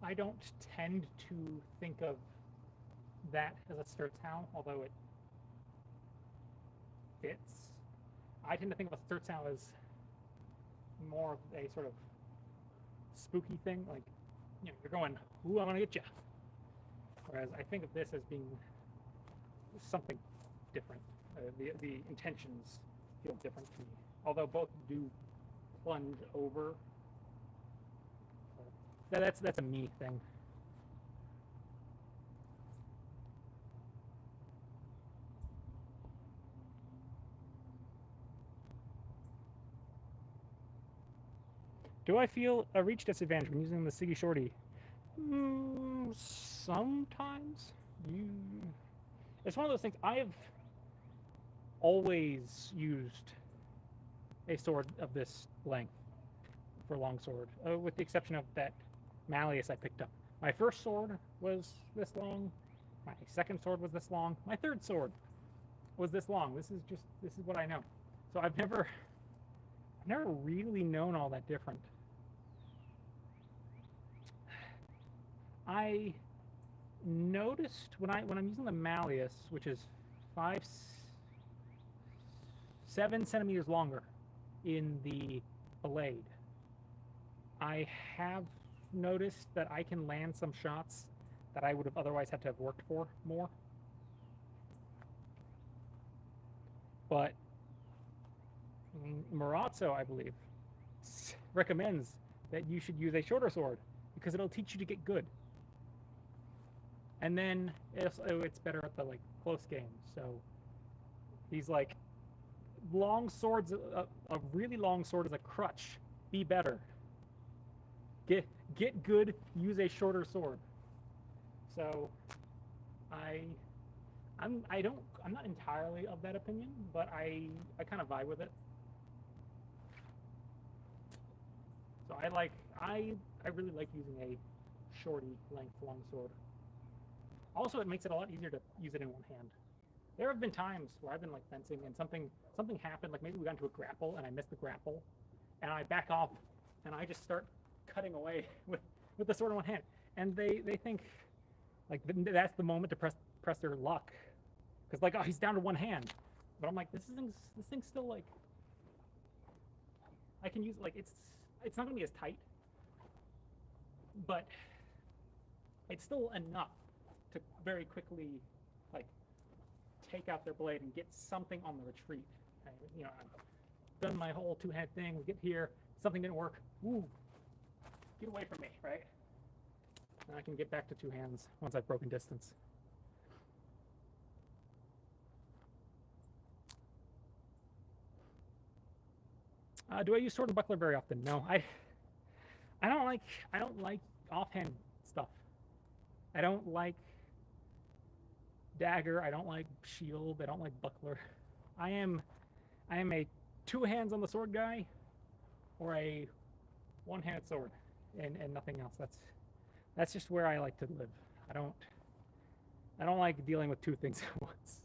Speaker 1: I don't tend to think of that as a Sturzhau, although it fits. I tend to think of a Sturzhau as more of a sort of spooky thing, like, you know, you're going, ooh, I'm gonna get you. Whereas I think of this as being something different. The intentions feel different to me, although both do plunge over. That's a me thing. Do I feel a reach disadvantage when using the Siggy Shorty? Sometimes. It's one of those things. I have always used a sword of this length for longsword, with the exception of that Malleus I picked up. My first sword was this long. My second sword was this long. My third sword was this long. This is what I know. So I've never really known all that different. noticed when I'm using the malleus, which is 7 centimeters longer in the blade, I have noticed that I can land some shots that I would have otherwise had to have worked for more. But Marazzo, I believe, recommends that you should use a shorter sword because it'll teach you to get good. And then it's better at the like close game. So he's like, long swords, a really long sword is a crutch. Be better. Get good. Use a shorter sword. So I'm not entirely of that opinion, but I kind of vibe with it. So I really like using a shorty length long sword. Also, it makes it a lot easier to use it in one hand. There have been times where I've been like fencing and something happened, like maybe we got into a grapple and I missed the grapple, and I back off and I just start cutting away with the sword in one hand, and they think like that's the moment to press their luck, because like, oh, he's down to one hand, but I'm like, this thing's still like, I can use, like, it's not gonna be as tight, but it's still enough to very quickly like take out their blade and get something on the retreat. You know, I've done my whole two-hand thing. We get here, something didn't work. Ooh, get away from me, right? And I can get back to two hands once I've broken distance. Do I use sword and buckler very often? No, I don't like offhand stuff. I don't like dagger. I don't like shield. I don't like buckler. I am a two hands on the sword guy, or a one-handed sword, and nothing else. That's just where I like to live. I don't like dealing with two things at once.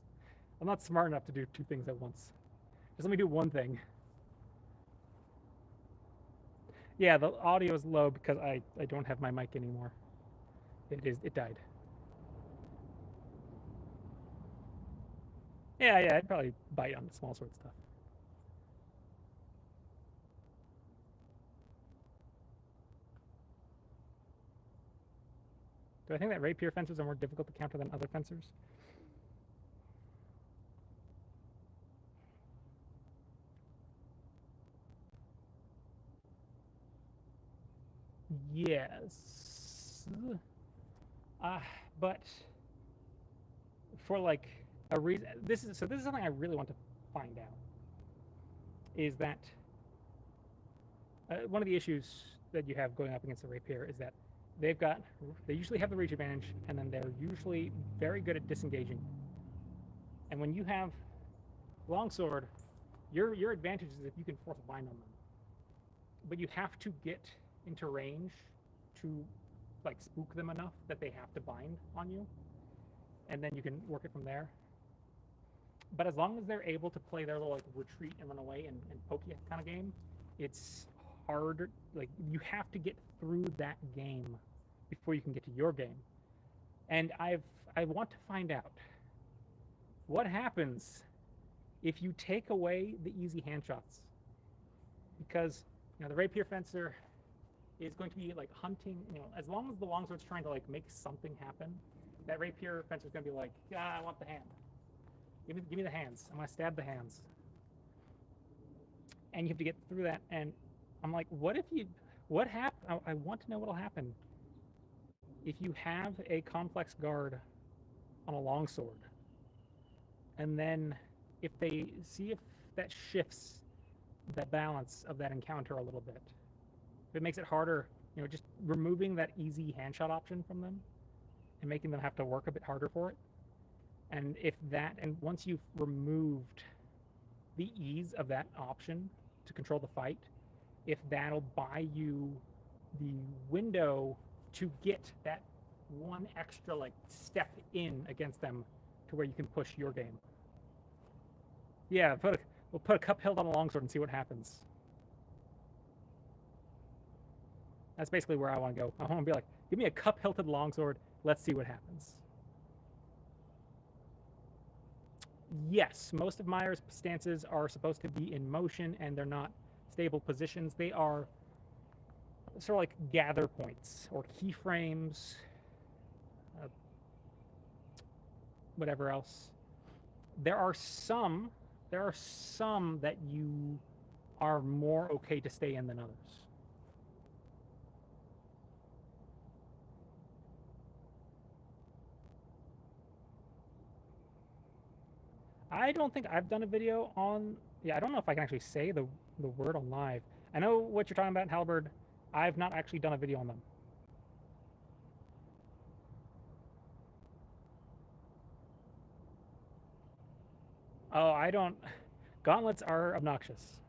Speaker 1: I'm not smart enough to do two things at once. Just let me do one thing. Yeah, the audio is low because I don't have my mic anymore. It died. Yeah, I'd probably bite on the small sword stuff. Do I think that rapier fencers are more difficult to counter than other fencers? Yes. But for like a reason, this is something I really want to find out. Is that one of the issues that you have going up against the rapier is that they usually have the reach advantage, and then they're usually very good at disengaging. And when you have longsword, your advantage is if you can force a bind on them. But you have to get into range to like spook them enough that they have to bind on you, and then you can work it from there. But as long as they're able to play their little like retreat and run away and poke you kind of game, it's harder. Like, you have to get through that game before you can get to your game. And I want to find out what happens if you take away the easy hand shots, because the rapier fencer is going to be like hunting. As long as the longsword's trying to like make something happen, that rapier fencer is going to be like, I want the hand. Give me the hands. I'm going to stab the hands. And you have to get through that. And I'm like, what happen? I want to know what'll happen if you have a complex guard on a longsword, and then if they see if that shifts the balance of that encounter a little bit. If it makes it harder, just removing that easy handshot option from them and making them have to work a bit harder for it. And once you've removed the ease of that option to control the fight, if that'll buy you the window to get that one extra like step in against them to where you can push your game. Yeah, we'll put a cup hilt on a longsword and see what happens. That's basically where I want to go. I want to be like, give me a cup hilted longsword Let's see what happens. Yes, most of Meyer's stances are supposed to be in motion, and they're not stable positions. They are sort of like gather points or keyframes, whatever else. There are some that you are more okay to stay in than others. I don't think I've done a video on. Yeah, I don't know if I can actually say the word on live. I know what you're talking about in Halberd. I've not actually done a video on them. Oh, I don't. Gauntlets are obnoxious.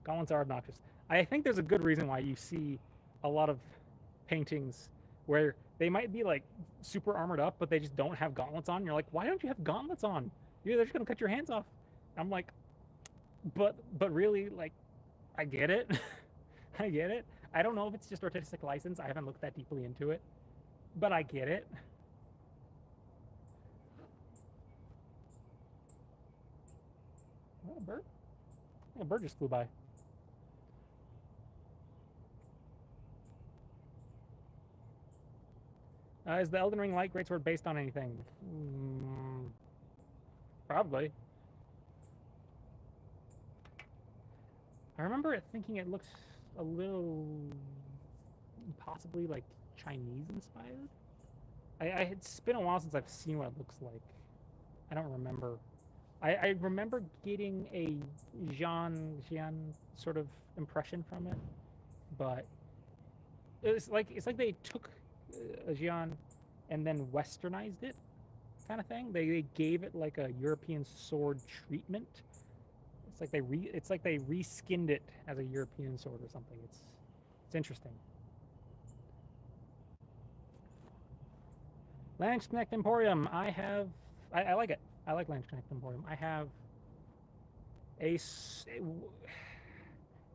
Speaker 1: Gauntlets are obnoxious. I think there's a good reason why you see a lot of paintings where they might be like super armored up, but they just don't have gauntlets on. You're like, why don't you have gauntlets on? They're just gonna cut your hands off. I'm like, but really, like, I get it. I get it. I don't know if it's just artistic license. I haven't looked that deeply into it, but I get it. Oh, a bird? A bird just flew by. Is the Elden Ring Light Greatsword based on anything? Probably. I remember thinking it looked a little possibly like Chinese inspired. It's been a while since I've seen what it looks like. I don't remember. I remember getting a Xian sort of impression from it, but it's like they took a Xian and then westernized it, kind of thing. They gave it like a European sword treatment. It's like they reskinned it as a European sword or something. It's interesting. Landsknecht Emporium. I like it. I like Landsknecht Emporium. I have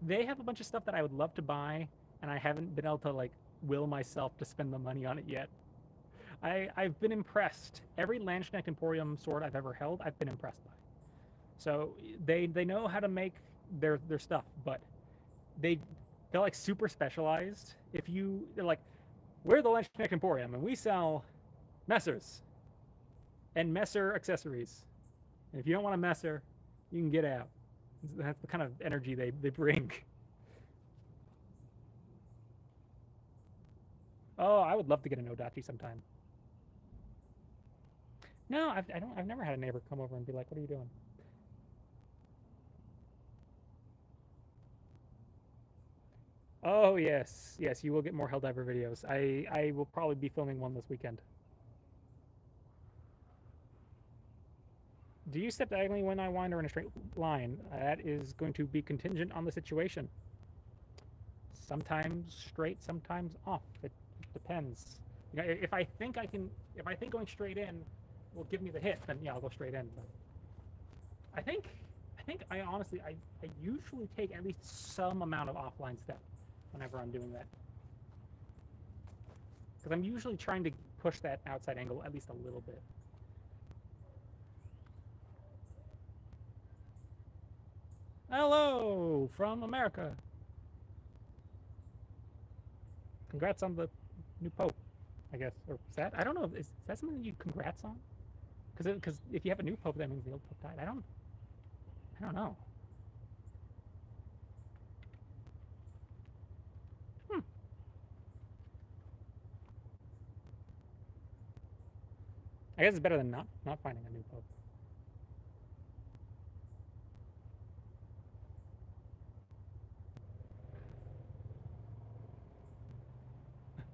Speaker 1: they have a bunch of stuff that I would love to buy, and I haven't been able to like will myself to spend the money on it yet. I've been impressed. Every Landsknecht Emporium sword I've ever held, I've been impressed by. So they know how to make their stuff, but they're like super specialized. They're like, we're the Landsknecht Emporium, and we sell messers and messer accessories. And if you don't want a messer, you can get out. That's the kind of energy they bring. Oh, I would love to get an Odachi sometime. No, I've never had a neighbor come over and be like, "What are you doing?" Oh yes, yes, you will get more Helldiver videos. I will probably be filming one this weekend. Do you step diagonally when I wind or in a straight line? That is going to be contingent on the situation. Sometimes straight, sometimes off. It depends. You know, if I think going straight in will give me the hit, then yeah, I'll go straight in. But I think I honestly I usually take at least some amount of offline step whenever I'm doing that, because I'm usually trying to push that outside angle at least a little bit. Hello from America. Congrats on the new pope, I guess. Or is that? I don't know. Is that something that you congrats on? Because if you have a new pope, that means the old pope died. I don't know. I guess it's better than not finding a new pope.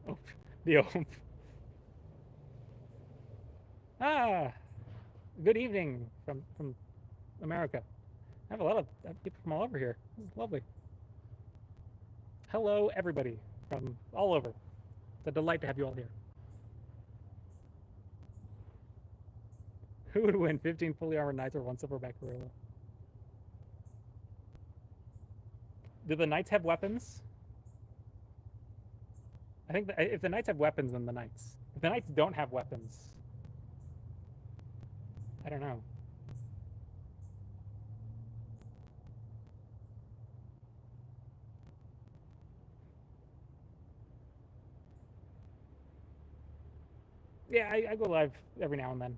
Speaker 1: Oh, the old. Ah, good evening from America. I have a lot of people from all over here. This is lovely. Hello, everybody from all over. It's a delight to have you all here. Who would win, 15 fully armored knights or 1 silverback gorilla? Do the knights have weapons? I think if the knights have weapons, then the knights. The knights don't have weapons. I don't know. Yeah, I go live every now and then.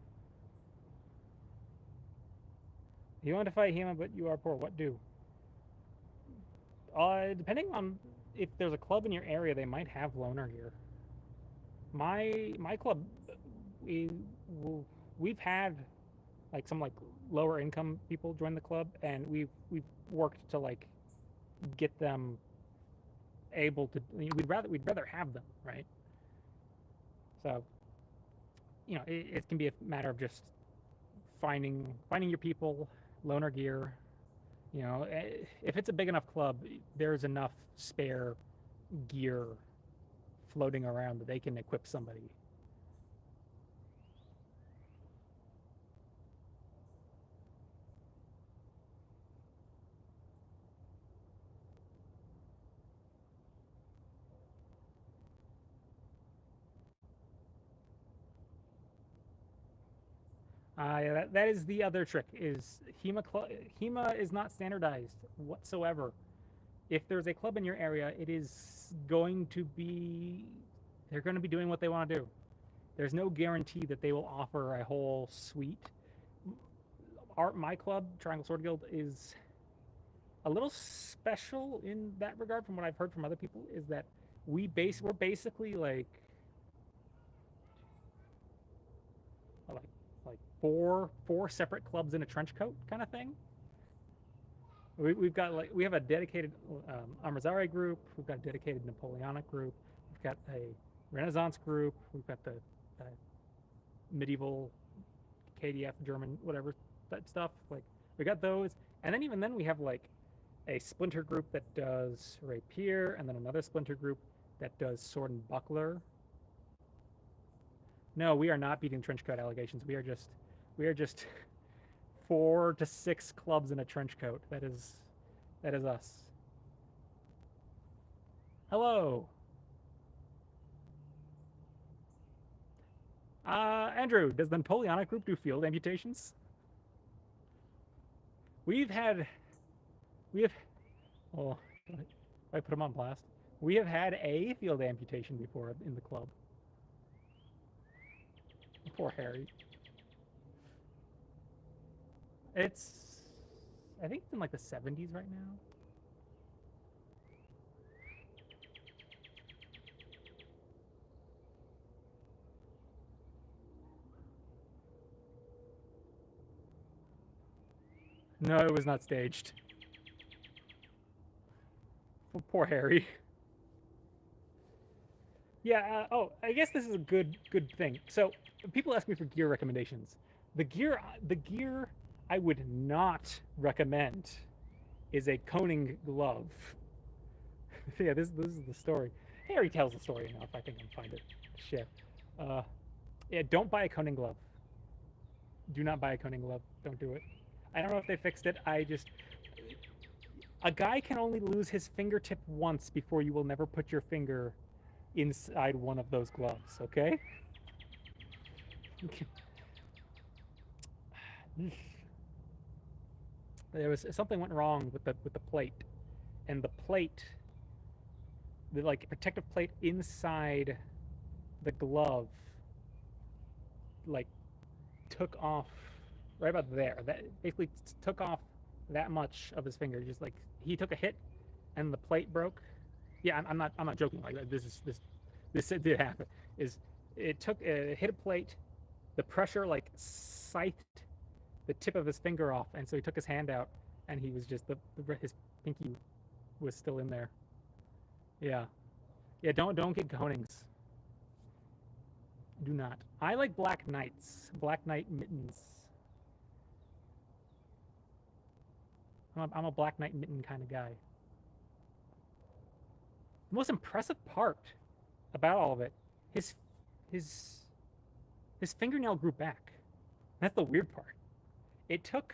Speaker 1: You want to fight HEMA, but you are poor. What do? Depending on if there's a club in your area, they might have loaner gear. My club, we we've had like some like lower income people join the club, and we've worked to like get them able to. We'd rather have them, right? So it can be a matter of just finding your people, loaner gear. If it's a big enough club, there's enough spare gear floating around that they can equip somebody. Yeah, that is the other trick. Is HEMA is not standardized whatsoever. If there's a club in your area, it is going to be they're going to be doing what they want to do. There's no guarantee that they will offer a whole suite. My club, Triangle Sword Guild, is a little special in that regard. From what I've heard from other people, is that we're basically like like four separate clubs in a trench coat kind of thing. We have a dedicated Amazare group. We've got a dedicated Napoleonic group. We've got a Renaissance group. We've got the medieval KDF German whatever that stuff. Like we got those, and then even then we have like a splinter group that does Rapier, and then another splinter group that does sword and buckler. No, we are not beating trench coat allegations. We are just 4 to 6 clubs in a trench coat. That is us. Hello. Andrew, does the Napoleonic group do field amputations? We have oh, I put him on blast. We have had a field amputation before in the club. Poor Harry. It's I think it's in like the 70s right now. No, it was not staged. Poor Harry. Yeah. I guess this is a good thing. So people ask me for gear recommendations. The gear I would not recommend is a coning glove. Yeah, this is the story. Harry tells the story enough. I think I'll find it. Shit. Uh, yeah, don't buy a coning glove. Do not buy a coning glove. Don't do it. I don't know if they fixed it. A guy can only lose his fingertip once before you will never put your finger inside one of those gloves, okay? There was something went wrong with the plate, and the plate, the like protective plate inside the glove, like took off right about there. That basically took off that much of his finger. Just like he took a hit, and the plate broke. Yeah, I'm not joking. Like this did happen. Is it took hit a plate, the pressure like scythed the tip of his finger off, and so he took his hand out, and he was just his pinky was still in there. Yeah, yeah. Don't get conings. Do not. I like black knights, black knight mittens. I'm a black knight mitten kind of guy. The most impressive part about all of it, his his his fingernail grew back. That's the weird part. It took.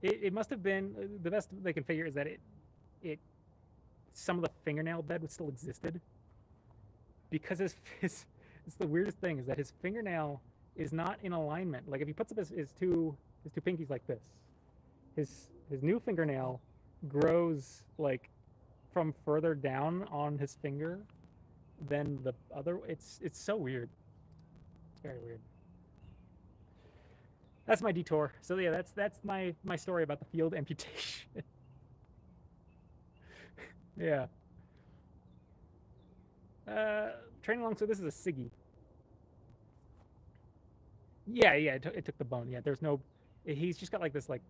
Speaker 1: It must have been the best they can figure is that it some of the fingernail bed was still existed because his It's the weirdest thing is that his fingernail is not in alignment. Like if he puts up his two pinkies like this, his new fingernail grows like from further down on his finger than the other. It's so weird. It's very weird. That's my detour. So yeah, that's my story about the field amputation. Yeah. Training along. So this is a Siggy. Yeah, it took the bone. Yeah, there's no. He's just got like this, like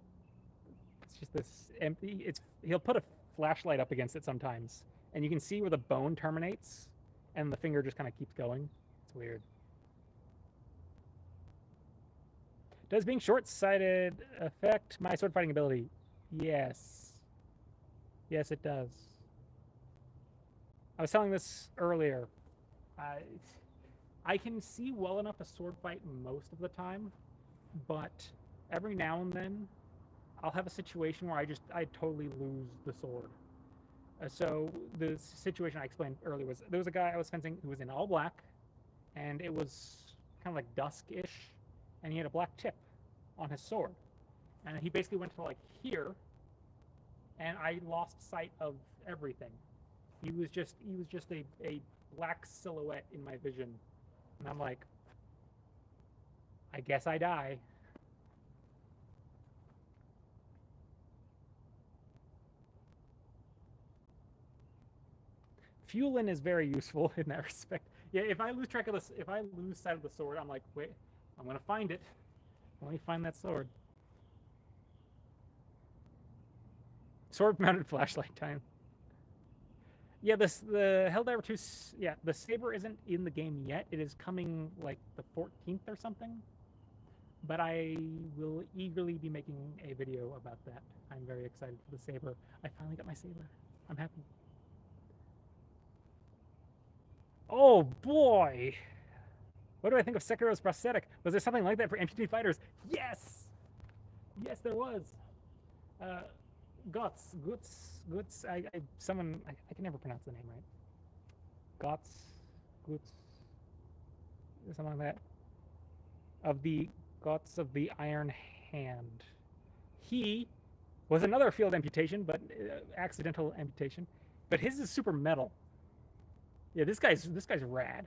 Speaker 1: it's just this empty. He'll put a flashlight up against it sometimes, and you can see where the bone terminates, and the finger just kind of keeps going. It's weird. Does being short-sighted affect my sword fighting ability? Yes. Yes, it does. I was telling this earlier. I can see well enough to sword fight most of the time, but every now and then I'll have a situation where I totally lose the sword. So the situation I explained earlier was there was a guy I was fencing who was in all black, and it was kind of like dusk-ish, and he had a black tip on his sword, and he basically went to like here, and I lost sight of everything. He was just a black silhouette in my vision, and I'm like, I guess I die. Fueling is very useful in that respect. Yeah, if I lose track of this, if I lose sight of the sword, I'm like, wait, I'm gonna find it. Let me find that sword. Sword-mounted flashlight time. Yeah, the Helldiver 2. Yeah, the saber isn't in the game yet. It is coming like the 14th or something. But I will eagerly be making a video about that. I'm very excited for the saber. I finally got my saber. I'm happy. Oh boy! What do I think of Sekiro's prosthetic? Was there something like that for amputee fighters? Yes! Yes, there was. Guts. I can never pronounce the name right. Guts, something like that. Of the Guts of the Iron Hand. He was another field amputation, but accidental amputation. But his is super metal. Yeah, this guy's rad.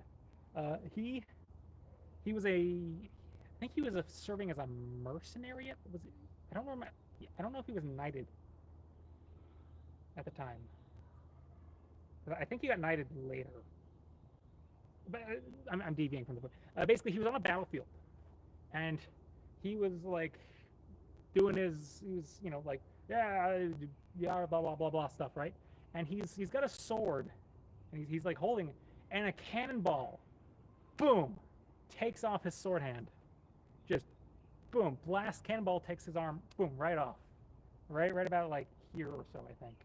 Speaker 1: He was I think he was serving as a mercenary. Was it? I don't remember. I don't know if he was knighted at the time. I think he got knighted later. But I'm deviating from the book. Basically, he was on a battlefield, and he was like doing he was like yeah blah blah blah blah stuff, right? And he's got a sword, and he's like holding it, and a cannonball, boom, takes off his sword hand, just boom, blast cannonball takes his arm, boom, right off, right about like here or so, I think.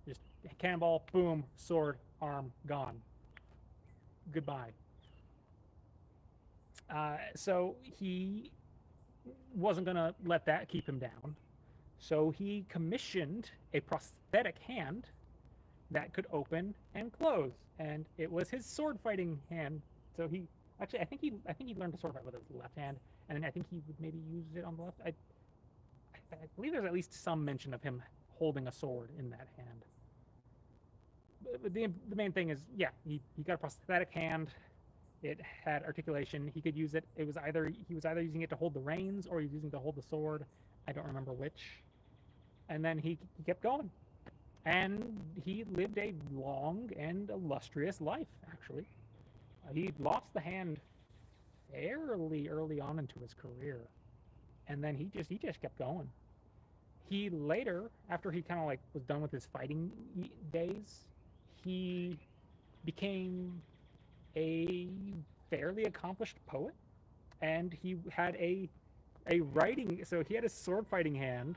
Speaker 1: Just cannonball, boom, sword, arm, gone. Goodbye. So he wasn't going to let that keep him down. So he commissioned a prosthetic hand that could open and close, and it was his sword fighting hand. So he actually, I think he learned to sword fight with his left hand, and I think he would maybe use it on the left. I believe there's at least some mention of him holding a sword in that hand. But the main thing is, yeah, he got a prosthetic hand. It had articulation. He could use it. He was either using it to hold the reins or he was using it to hold the sword. I don't remember which. And then he kept going. And he lived a long and illustrious life, actually. He lost the hand fairly early on into his career. And then he just kept going. He later, after he kind of like was done with his fighting days, he became a fairly accomplished poet, and he had a writing. So he had a sword fighting hand,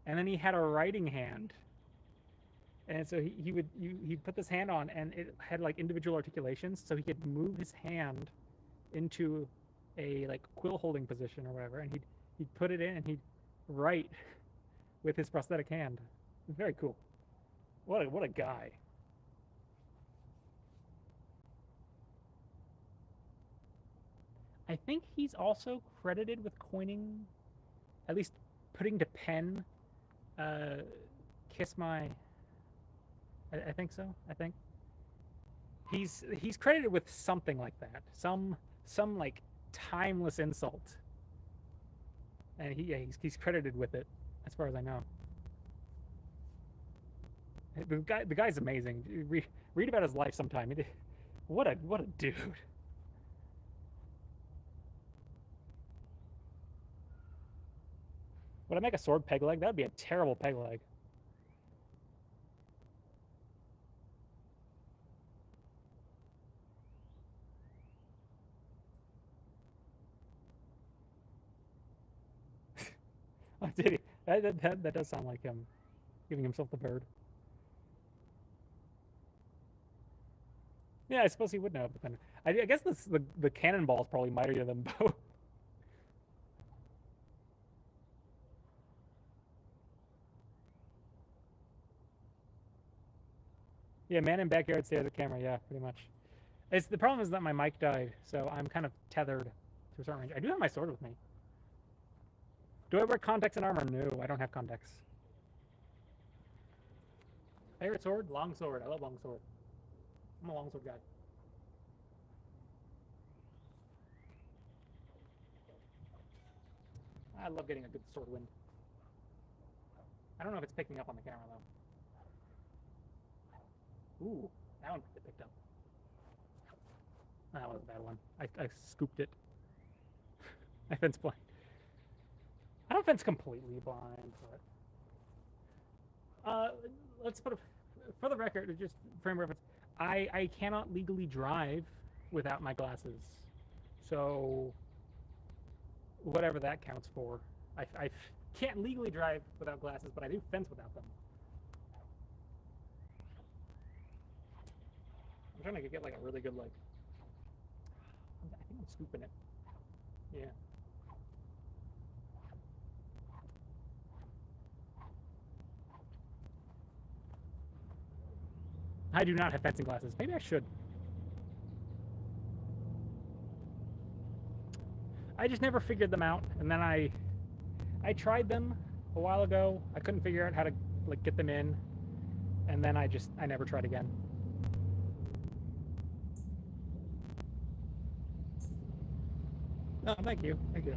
Speaker 1: and then he had a writing hand, and so he'd put this hand on, and it had like individual articulations, so he could move his hand into a like quill holding position or whatever, and he'd put it in and he'd write with his prosthetic hand. Very cool. What a guy. I think he's also credited with coining, at least putting to pen, kiss my. I think so. I think he's credited with something like that. Some like timeless insult, and he's credited with it, as far as I know. The guy's amazing. Read about his life sometime. What a dude. Would I make a sword peg leg? That would be a terrible peg leg. Oh, did he? That does sound like him giving himself the bird. Yeah, I suppose he would know. But then I guess the cannonball is probably mightier than both. Yeah, man in backyard stares at camera. Yeah, pretty much. The problem is that my mic died, so I'm kind of tethered to a certain range. I do have my sword with me. Do I wear contacts and armor? No, I don't have contacts. Favorite sword? Long sword. I love long sword. I'm a long sword guy. I love getting a good sword wind. I don't know if it's picking up on the camera though. Ooh, that one picked up. That was a bad one. I scooped it. I fence blind. I don't fence completely blind, but let's put for the record, just frame reference. I cannot legally drive without my glasses, so whatever that counts for. I can't legally drive without glasses, but I do fence without them. I'm trying to get like a really good like. I think I'm scooping it. Yeah. I do not have fencing glasses. Maybe I should. I just never figured them out, and then I tried them a while ago. I couldn't figure out how to like get them in, and then I never tried again. Oh, thank you. Thank you.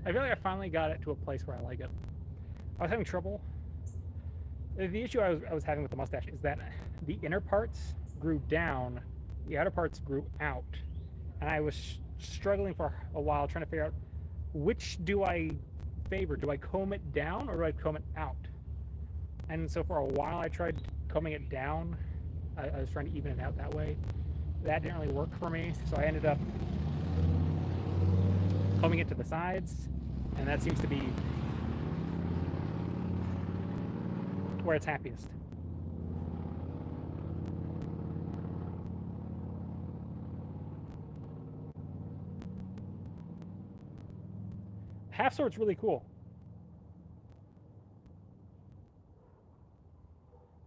Speaker 1: I feel like I finally got it to a place where I like it. I was having trouble. The issue I was having with the mustache is that the inner parts grew down, the outer parts grew out, and I was struggling for a while trying to figure out which do I favor. Do I comb it down or do I comb it out? And so for a while I tried combing it down. I was trying to even it out that way. That didn't really work for me, so I ended up combing it to the sides, and that seems to be where it's happiest. Half sword's really cool.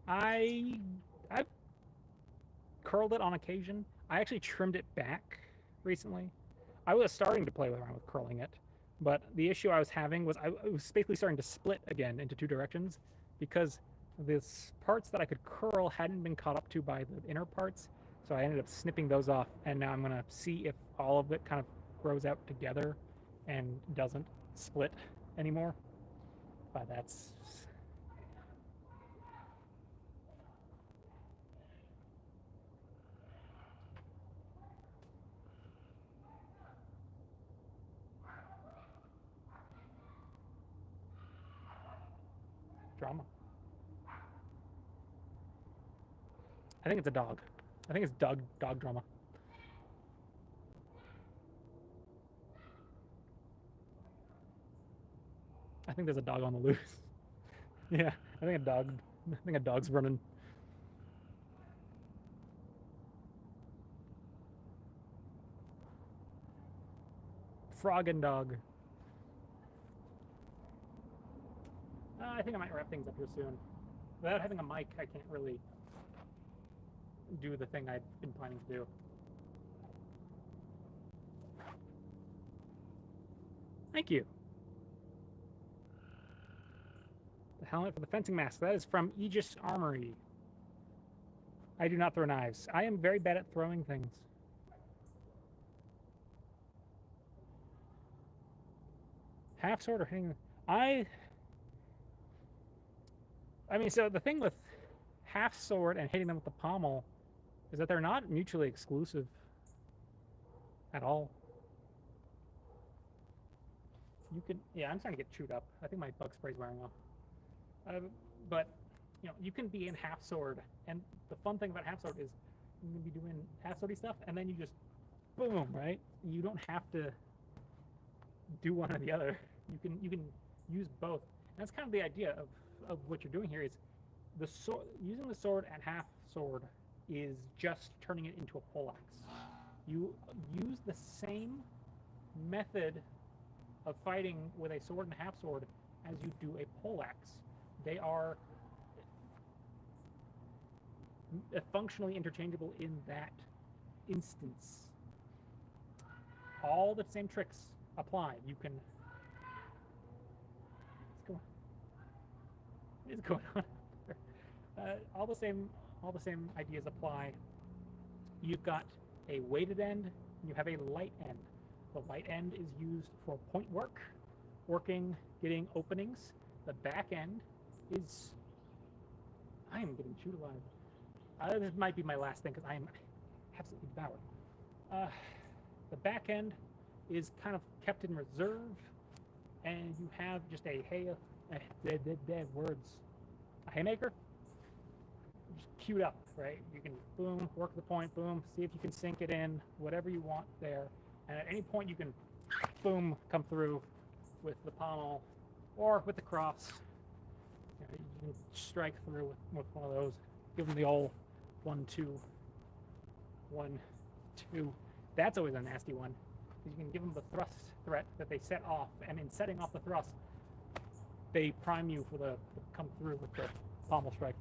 Speaker 1: I've curled it on occasion. I actually trimmed it back recently. I was starting to play around with curling it, but the issue I was having was I was basically starting to split again into two directions because the parts that I could curl hadn't been caught up to by the inner parts, so I ended up snipping those off, and now I'm going to see if all of it kind of grows out together and doesn't split anymore. But that's... drama. I think it's a dog. I think it's dog drama. I think there's a dog on the loose. Yeah, I think a dog's running. Frog and dog. I think I might wrap things up here soon. Without having a mic, I can't really do the thing I've been planning to do. Thank you. The helmet for the fencing mask. That is from Aegis Armory. I do not throw knives. I am very bad at throwing things. Half sword or hitting. I mean, so the thing with half sword and hitting them with the pommel is that they're not mutually exclusive at all. You can, yeah, I'm starting to get chewed up. I think my bug spray's wearing off. But you know, you can be in half sword, and the fun thing about half sword is you can be doing half swordy stuff, and then you just boom, right? You don't have to do one or the other. You can use both. And that's kind of the idea of what you're doing here is the sword. Using the sword and half sword is just turning it into a poleaxe. You use the same method of fighting with a sword and a half sword as you do a poleaxe. They are functionally interchangeable in that instance. All the same tricks apply. You can. What is going on? All the same ideas apply. You've got a weighted end. You have a light end. The light end is used for point work, working, getting openings. The back end is. I am getting chewed alive. This might be my last thing because I am absolutely devoured. The back end is kind of kept in reserve, and you have just a haymaker, just queued up, right? You can boom, work the point, boom, see if you can sink it in, whatever you want there, and at any point you can boom, come through with the pommel or with the cross. You can strike through with one of those. Give them the old 1, 2, 1, 2. That's always a nasty one. You can give them the thrust threat that they set off, and in setting off the thrust, they prime you for the come through with the pommel strike.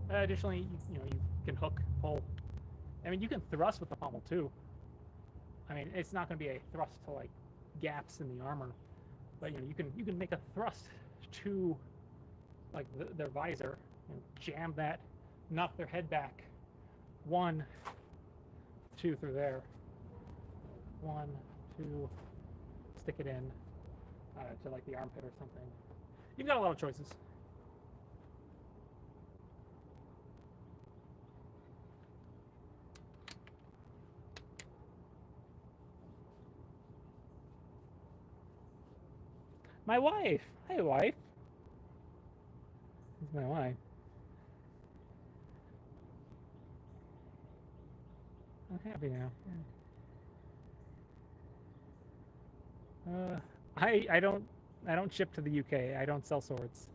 Speaker 1: Additionally, you can hook, pull. I mean, you can thrust with the pommel too. I mean, it's not going to be a thrust to like gaps in the armor, but you can make a thrust to like their visor, jam that, knock their head back. 1, 2 through there. 1, 2. Stick it in to like the armpit or something. You've got a lot of choices. My wife. Hey, wife. It's my wife. I'm happy now. I don't ship to the UK. I don't sell swords.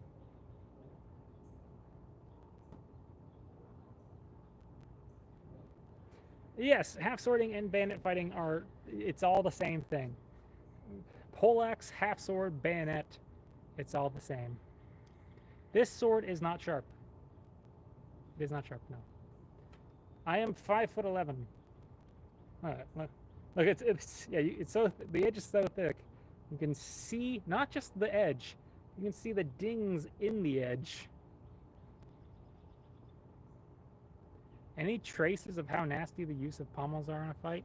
Speaker 1: Yes, half swording and bayonet fighting it's all the same thing. Poleaxe, half sword, bayonet, it's all the same. This sword is not sharp. It is not sharp, no. I am 5'11". Look, it's so the edge is so thick. You can see not just the edge, you can see the dings in the edge. Any traces of how nasty the use of pommels are in a fight?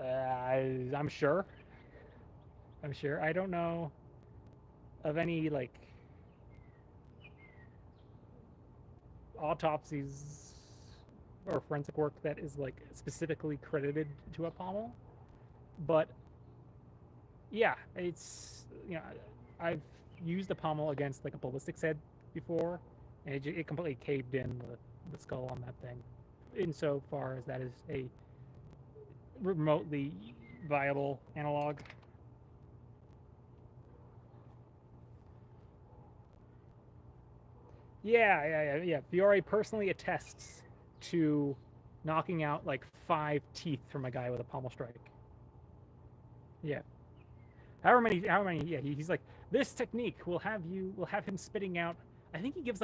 Speaker 1: I'm sure. I don't know of any like autopsies or forensic work that is like specifically credited to a pommel, but yeah, it's I've used a pommel against like a ballistics head before, and it completely caved in the skull on that thing. Insofar as that is a remotely viable analog. Yeah. Fiore personally attests to knocking out like 5 teeth from a guy with a pommel strike. Yeah. However many, yeah, he's like, this technique will have him spitting out. I think he gives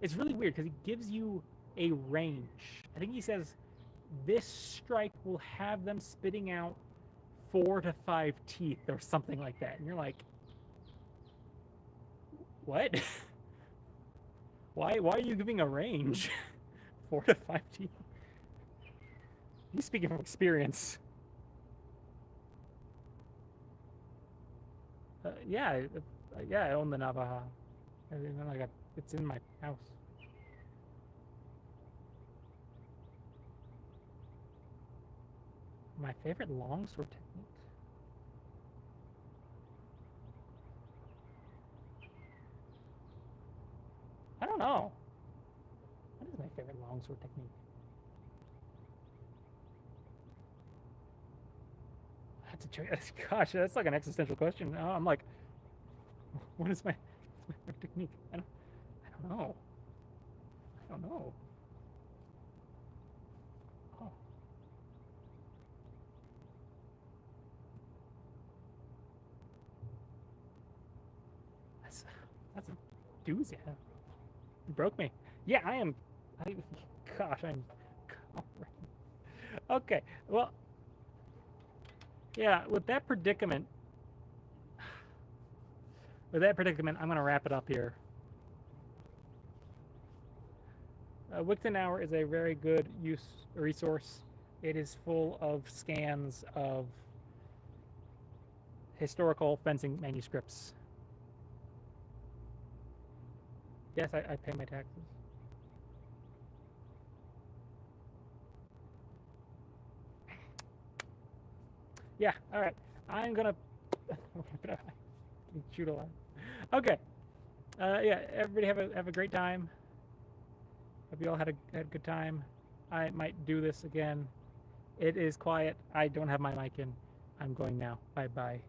Speaker 1: it's really weird because he gives you a range. I think he says this strike will have them spitting out 4 to 5 teeth or something like that. And you're like, what? Why are you giving a range? 4 to 5 teeth? He's speaking from experience. Yeah, I own the Navaja. It's in my house. My favorite longsword technique. I don't know. What is my favorite longsword technique? That's a choice. Gosh, that's like an existential question. I'm like, what is my favorite technique? I don't know. I don't know. Oh. That's a doozy. You broke me. Yeah, gosh, I'm. Okay, well, yeah, with that predicament, I'm going to wrap it up here. Wixen Hour is a very good resource. It is full of scans of historical fencing manuscripts. Yes, I pay my taxes. Yeah, all right. I'm gonna shoot a lot. Okay. Yeah, everybody have a great time. Hope you all had a good time. I might do this again. It is quiet. I don't have my mic in. I'm going now. Bye bye.